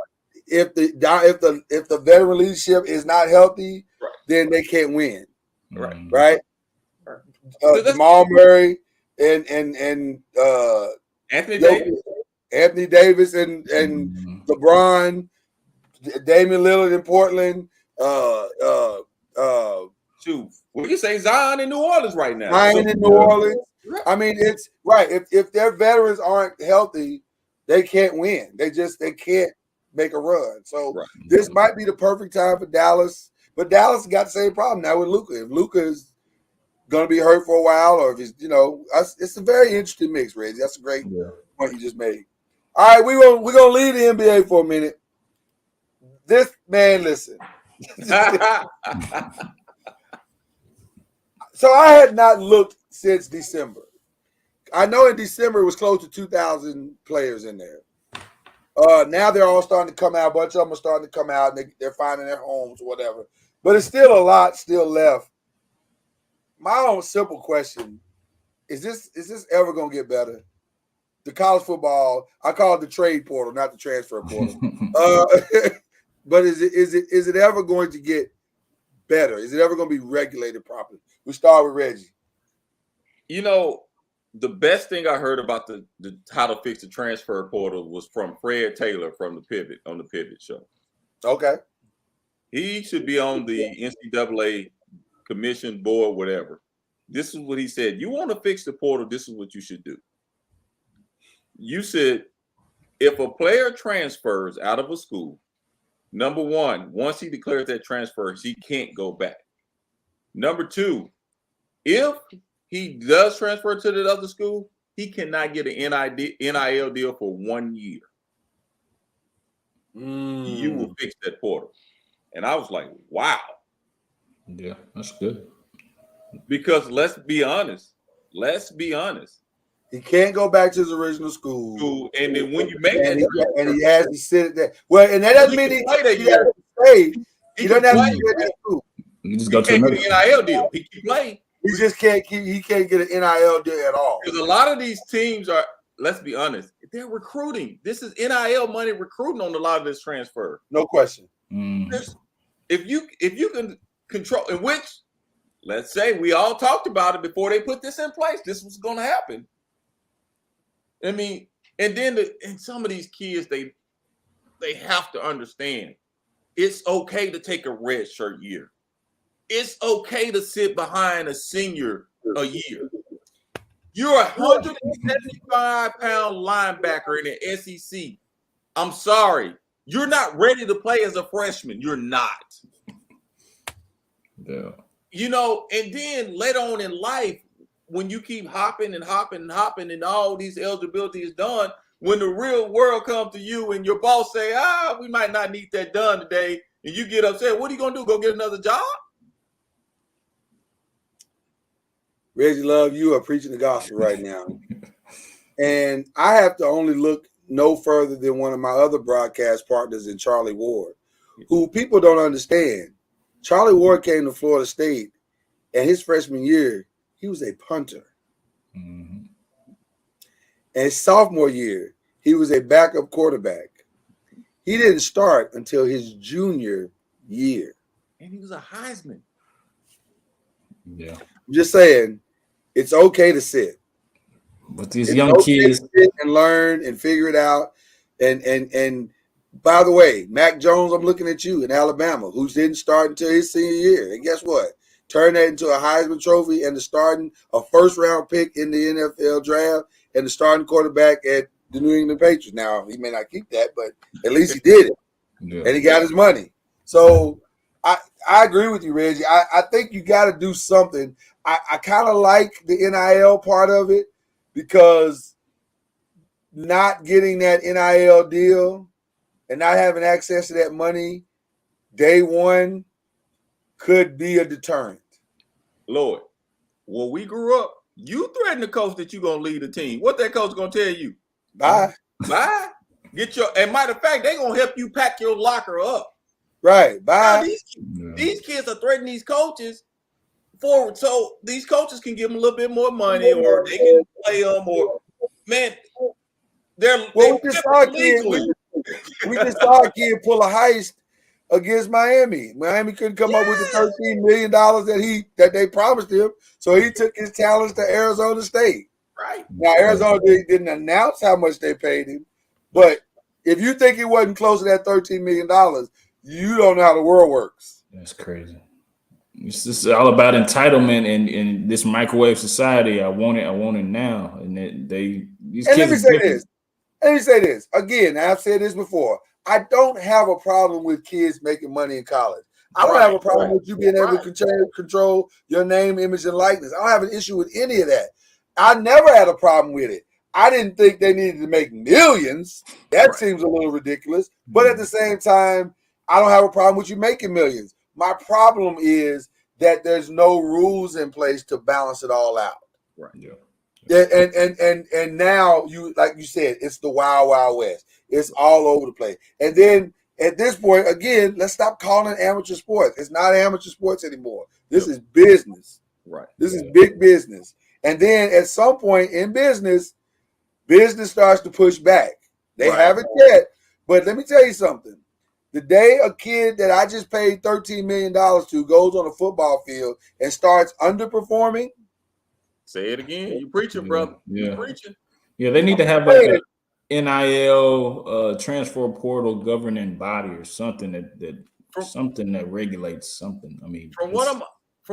if the veteran leadership is not healthy, then they can't win. Right. Jamal Murray and Anthony Davis. Anthony Davis and LeBron, Damian Lillard in Portland. We can say Zion in New Orleans right now. Zion in New Orleans. I mean, it's right. If their veterans aren't healthy, they can't win. They can't make a run. So this might be the perfect time for Dallas. But Dallas got the same problem now with Luka. If Luka is going to be hurt for a while, or if he's, it's a very interesting mix, Reggie. That's a great point you just made. All right, we're gonna leave the NBA for a minute. This man, listen. So I had not looked since December. I know in December it was close to 2,000 players in there. Now they're all starting to come out. A bunch of them are starting to come out, and they're finding their homes or whatever. But it's still a lot still left. My own simple question, is this ever going to get better? The college football, I call it the trade portal, not the transfer portal. But is it ever going to get better? Is it ever going to be regulated properly? We start with Reggie. The best thing I heard about the how to fix the transfer portal was from Fred Taylor from the Pivot on the Pivot show. Okay. He should be on the NCAA commission board, whatever. This is what he said. You want to fix the portal, this is what you should do. You said if a player transfers out of a school, number one, once he declares that transfer, he can't go back. Number two, if he does transfer to the other school, he cannot get an NIL deal for 1 year. You will fix that portal. And I was like, wow. Yeah, that's good. Because let's be honest. He can't go back to his original school. And then when you make he has to sit there. Well, and that doesn't mean he play that he year. He doesn't have to stay at that school. You just go to can't another. get an NIL deal. He can play. He just can't get an NIL deal at all. Because a lot of these teams are, let's be honest, they're recruiting. This is NIL money recruiting on a lot of this transfer. No question. If you can control, in which, let's say we all talked about it before they put this in place. This was going to happen. I mean, and then and some of these kids, they have to understand it's okay to take a red shirt year. It's okay to sit behind a senior a year. You're a 175-pound linebacker in the SEC. I'm sorry. You're not ready to play as a freshman. You're not. Yeah. you know, and then later on in life, when you keep hopping and hopping and hopping and all these eligibility is done, when the real world comes to you and your boss say, we might not need that done today, and you get upset, what are you going to do? Go get another job? Reggie Love, you are preaching the gospel right now. And I have to only look no further than one of my other broadcast partners in Charlie Ward, who people don't understand. Charlie Ward came to Florida State, and his freshman year, he was a punter. Mm-hmm. And his sophomore year, he was a backup quarterback. He didn't start until his junior year. And he was a Heisman. Yeah. I'm just saying, it's okay to sit. But these young kids to sit and learn and figure it out. And by the way, Mac Jones, I'm looking at you in Alabama, who didn't start until his senior year. And guess what? Turn that into a Heisman Trophy and a first-round pick in the NFL draft and the starting quarterback at the New England Patriots. Now, he may not keep that, but at least he did it. Yeah. And he got his money. So I agree with you, Reggie. I think you got to do something. I kind of like the NIL part of it because not getting that NIL deal and not having access to that money day one could be a deterrent. Lord, when we grew up, you threatened the coach that you're going to lead the team. What that coach going to tell you? Bye. Bye. And matter of fact, they're going to help you pack your locker up. Right. Bye. Now, these kids are threatening these coaches so these coaches can give them a little bit more money or they can play them or, man, we just saw a kid pull a heist against Miami. Miami couldn't come up with the $13 million that they promised him, so he took his talents to Arizona State. Right. Now, Arizona didn't announce how much they paid him, but if you think it wasn't close to that $13 million, you don't know how the world works. That's crazy. It's just all about entitlement and this microwave society. I want it now. And these kids. Let me say this. Again, I've said this before. I don't have a problem with kids making money in college. I don't have a problem with you being able to control your name, image, and likeness. I don't have an issue with any of that. I never had a problem with it. I didn't think they needed to make millions. That seems a little ridiculous. But at the same time, I don't have a problem with you making millions. My problem is that there's no rules in place to balance it all out. Right. Yeah. And now like you said, it's the wild, wild west. It's all over the place. And then at this point, again, let's stop calling it amateur sports. It's not amateur sports anymore. This is business. Right. This is big business. And then at some point in business starts to push back. They haven't yet, but let me tell you something. The day a kid that I just paid $13 million to goes on a football field and starts underperforming. Say it again. You preaching, brother. Yeah. You preaching. Yeah, they need to have like a NIL transfer portal governing body or something that regulates something. I mean, from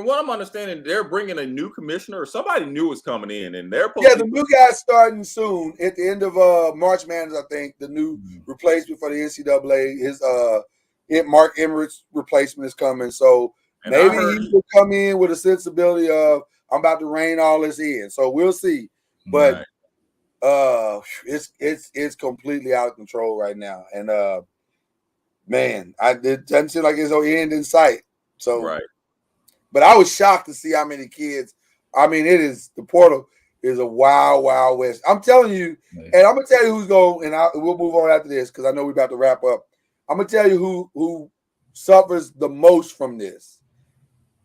what I'm understanding, they're bringing a new commissioner or somebody new is coming in, and they're the new guy's starting soon at the end of March Madness. I think the new replacement for the NCAA is Mark Emmerich's replacement is coming. So and maybe he will come in with a sensibility of I'm about to rein all this in. So we'll see, but it's completely out of control right now, and man, it doesn't seem like there's no end in sight. So But I was shocked to see how many kids. I mean, the portal is a wild, wild west. I'm telling you, and I'm gonna tell you who's going, and we'll move on after this because I know we're about to wrap up. I'm gonna tell you who suffers the most from this,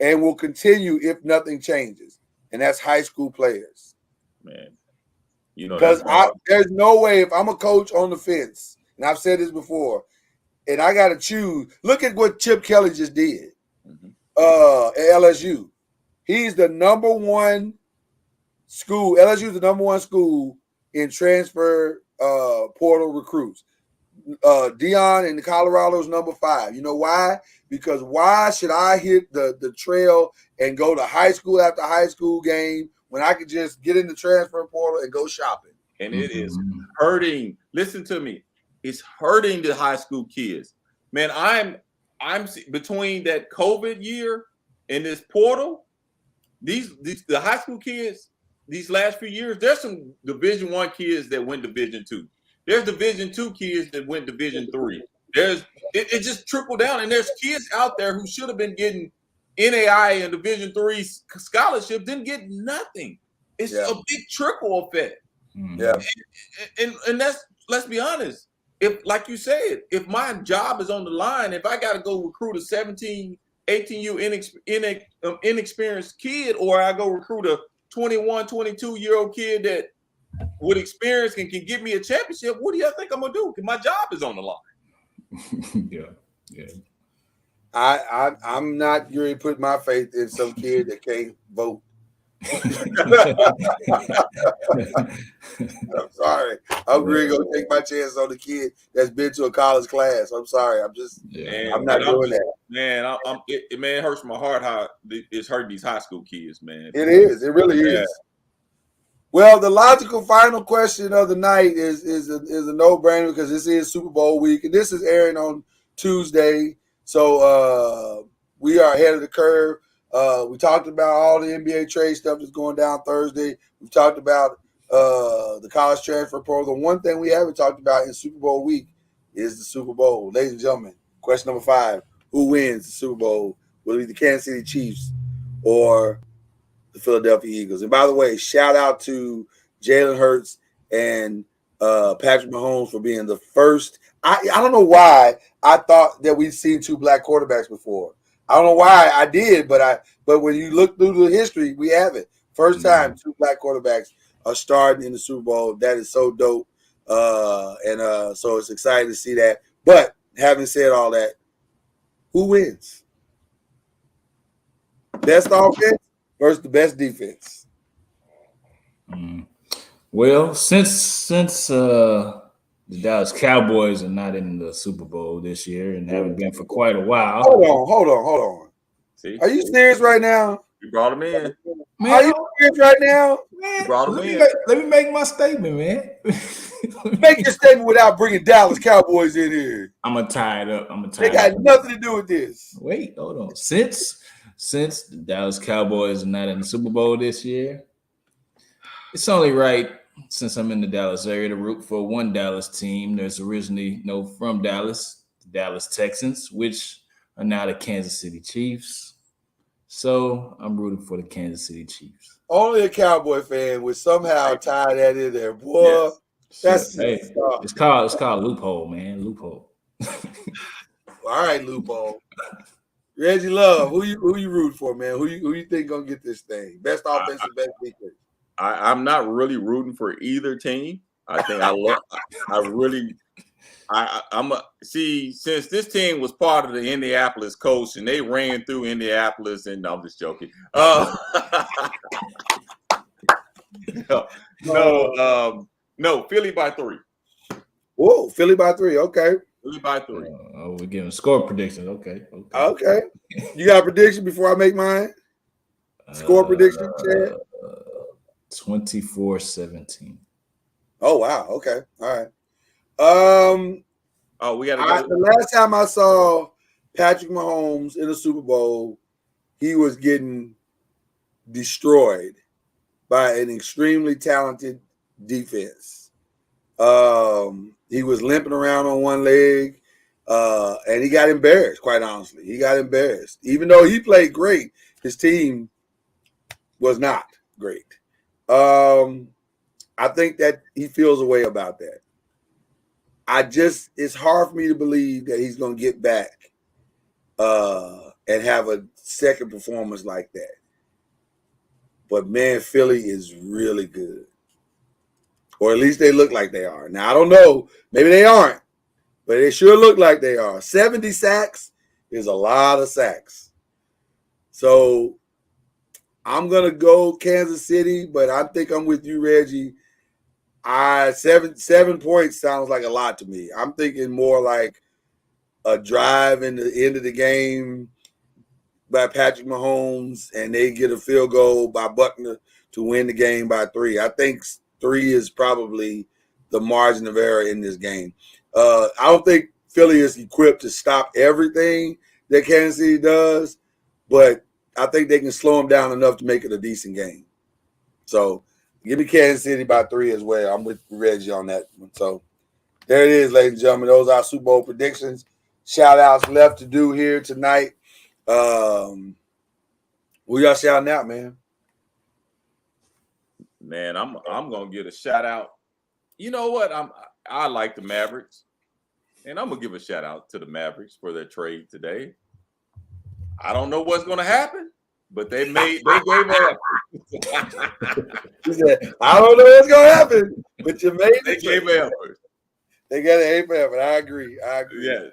and will continue if nothing changes, and that's high school players. Man, because there's no way if I'm a coach on the fence, and I've said this before, and I got to choose. Look at what Chip Kelly just did. At LSU. He's the number one school. LSU is the number one school in transfer portal recruits. Deion in Colorado is number 5. You know why? Because why should I hit the trail and go to high school after high school game when I could just get in the transfer portal and go shopping? And it is hurting. Listen to me. It's hurting the high school kids. Man, I'm between that COVID year in this portal, the high school kids, these last few years, there's some Division I kids that went Division II. There's Division II kids that went Division III. It just trickled down, and there's kids out there who should have been getting NAI and Division III scholarship, didn't get nothing. It's a big trickle effect. Yeah. And that's, let's be honest. If, like you said, if my job is on the line, if I got to go recruit a 17, 18 inexperienced kid, or I go recruit a 21, 22-year-old kid that with experience and can give me a championship, what do you think I'm gonna do? Because my job is on the line. Yeah. I'm not going to put my faith in some kid that can't vote. I'm sorry. I'm really going to take my chance on the kid that's been to a college class. I'm sorry. I'm not doing that. Man, it hurts my heart how it's hurting these high school kids, man. It is. It really is. Well, the logical final question of the night is a no-brainer because this is Super Bowl week, and this is airing on Tuesday. So we are ahead of the curve. We talked about all the NBA trade stuff that's going down Thursday. We've talked about the college transfer portal. The one thing we haven't talked about in Super Bowl week is the Super Bowl. Ladies and gentlemen, question number 5. Who wins the Super Bowl? Will it be the Kansas City Chiefs or the Philadelphia Eagles? And by the way, shout out to Jalen Hurts and Patrick Mahomes for being the first. I don't know why I thought that we'd seen 2 black quarterbacks before. I don't know why I did, but when you look through the history, we haven't. First time 2 black quarterbacks are starting in the Super Bowl. That is so dope. So it's exciting to see that. But having said all that, who wins? Best offense versus the best defense? Well, since the Dallas Cowboys are not in the Super Bowl this year and haven't been for quite a while. Hold on. See? Are you serious right now? You brought him in. Man, Are you serious right now? Man, brought him in. Let me make my statement, man. Make your statement without bringing Dallas Cowboys in here. I'm gonna tie it up. They got nothing to do with this. Wait, hold on. Since the Dallas Cowboys are not in the Super Bowl this year, it's only right, since I'm in the Dallas area, to root for one Dallas team. There's originally from Dallas, the Dallas Texans, which are now the Kansas City Chiefs. So I'm rooting for the Kansas City Chiefs. Only a Cowboy fan would somehow tie that in there, boy. Yes. It's called loophole, man. Loophole. All right, loophole. Reggie Love, who you root for, man? Who you think gonna get this thing? Best offense and best defense? I'm not really rooting for either team. I think since this team was part of the Indianapolis coach and they ran through Indianapolis, and I'm just joking. No, Philly by 3. Whoa, Philly by 3. Okay. Philly by 3. We're giving score predictions. Okay. You got a prediction before I make mine? Score prediction, Chad? 24-17. Oh, wow. Okay. All right. We got to the last time I saw Patrick Mahomes in the Super Bowl, he was getting destroyed by an extremely talented defense. He was limping around on one leg, and he got embarrassed, quite honestly. He got embarrassed. Even though he played great, his team was not great. I think that he feels a way about that. It's hard for me to believe that he's going to get back and have a second performance like that. But, man, Philly is really good. Or at least they look like they are. Now, I don't know. Maybe they aren't. But they sure look like they are. 70 sacks is a lot of sacks. So, I'm going to go Kansas City, but I think I'm with you, Reggie. 7 points sounds like a lot to me. I'm thinking more like a drive in the end of the game by Patrick Mahomes, and they get a field goal by Buckner to win the game by 3. I think 3 is probably the margin of error in this game. I don't think Philly is equipped to stop everything that Kansas City does, but I think they can slow them down enough to make it a decent game. So give me Kansas City by 3 as well. I'm with Reggie on that one. So there it is, ladies and gentlemen. Those are our Super Bowl predictions. Shout outs left to do here tonight. Who y'all shouting out, man? Man, I'm gonna get a shout out. You know what? I like the Mavericks, and I'm gonna give a shout out to the Mavericks for their trade today. I don't know what's gonna happen, but they gave up. He said, I don't know what's gonna happen, but you made They it. gave effort. They got an A for effort. I agree. Yeah.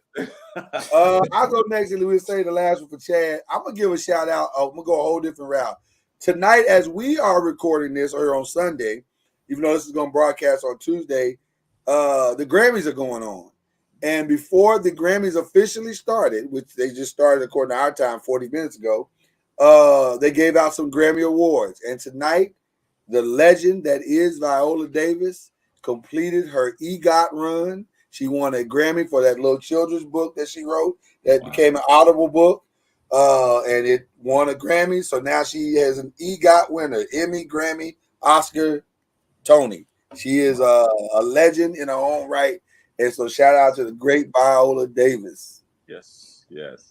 I'll go next, and we'll say the last one for Chad. I'm gonna give a shout out. I'm gonna go a whole different route tonight as we are recording this, or on Sunday, even though this is gonna broadcast on Tuesday. The Grammys are going on, and before the Grammys officially started, which they just started according to our time 40 minutes ago, they gave out some Grammy awards, and tonight the legend that is Viola Davis completed her EGOT run. She won a Grammy for that little children's book that she wrote that became an Audible book, and it won a Grammy. So now she is an EGOT winner, Emmy, Grammy, Oscar, Tony. She is a legend in her own right. And so shout out to the great Viola Davis. Yes.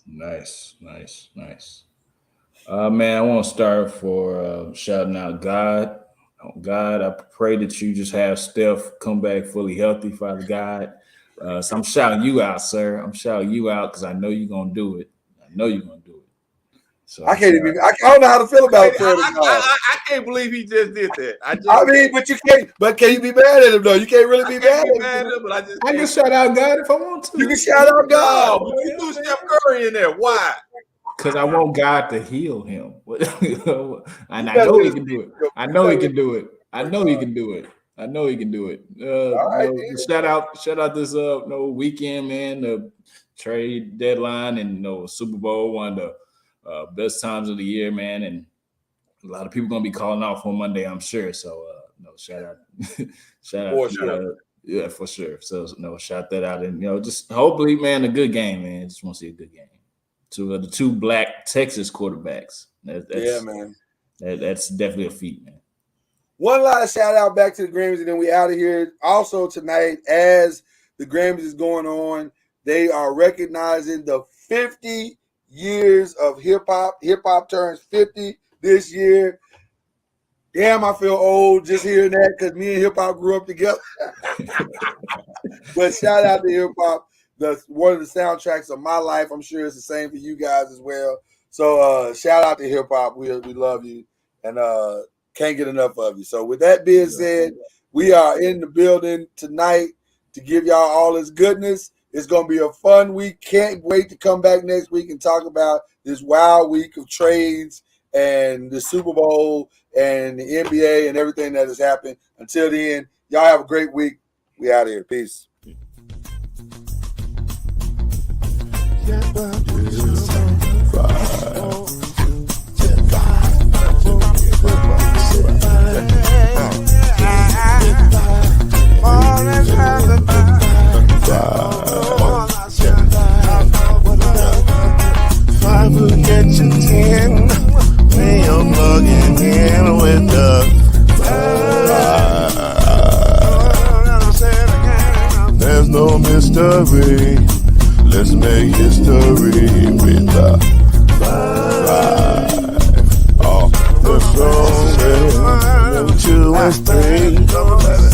Nice. Man, I want to start for shouting out God. God, I pray that you just have Steph come back fully healthy, Father God. So I'm shouting you out, sir. I'm shouting you out because I know you're going to do it. So I don't know how to feel about it. I can't believe he just did that. But you can't. But can you be mad at him though? You can't really be mad at him. But I can shout out God if I want to. You can shout out God. No, but you threw Steph Curry in there. Why? Because I want God to heal him. And I know he can do it. I know he can do it. Shout out this weekend, man. The trade deadline and Super Bowl, one of the best times of the year, man. And a lot of people gonna be calling off on Monday, I'm sure. So shout out. For sure. Yeah, for sure. So shout that out. And just hopefully, man, a good game, man. Just want to see a good game. To the two black Texas quarterbacks. That's definitely a feat, man. One last shout out back to the Grammys, and then we out of here. Also tonight, as the Grammys is going on, they are recognizing the 50 years of hip hop. Hip hop turns 50 this year. Damn, I feel old just hearing that because me and hip hop grew up together. But shout out to hip hop. That's one of the soundtracks of my life. I'm sure it's the same for you guys as well. So shout out to hip hop. We love you and can't get enough of you. So with that being said, we are in the building tonight to give y'all all this goodness. It's going to be a fun week. Can't wait to come back next week and talk about this wild week of trades and the Super Bowl and the NBA and everything that has happened. Until then, y'all have a great week. We out of here. Peace. Five will get you 10 when you're plugging in with the there's no mystery. Let's make history with the the song 2 and 3.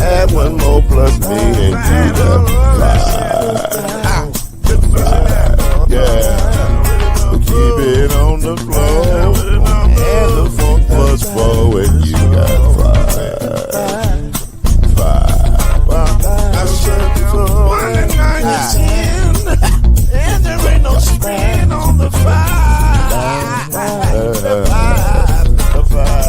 Add 1 more plus me and you.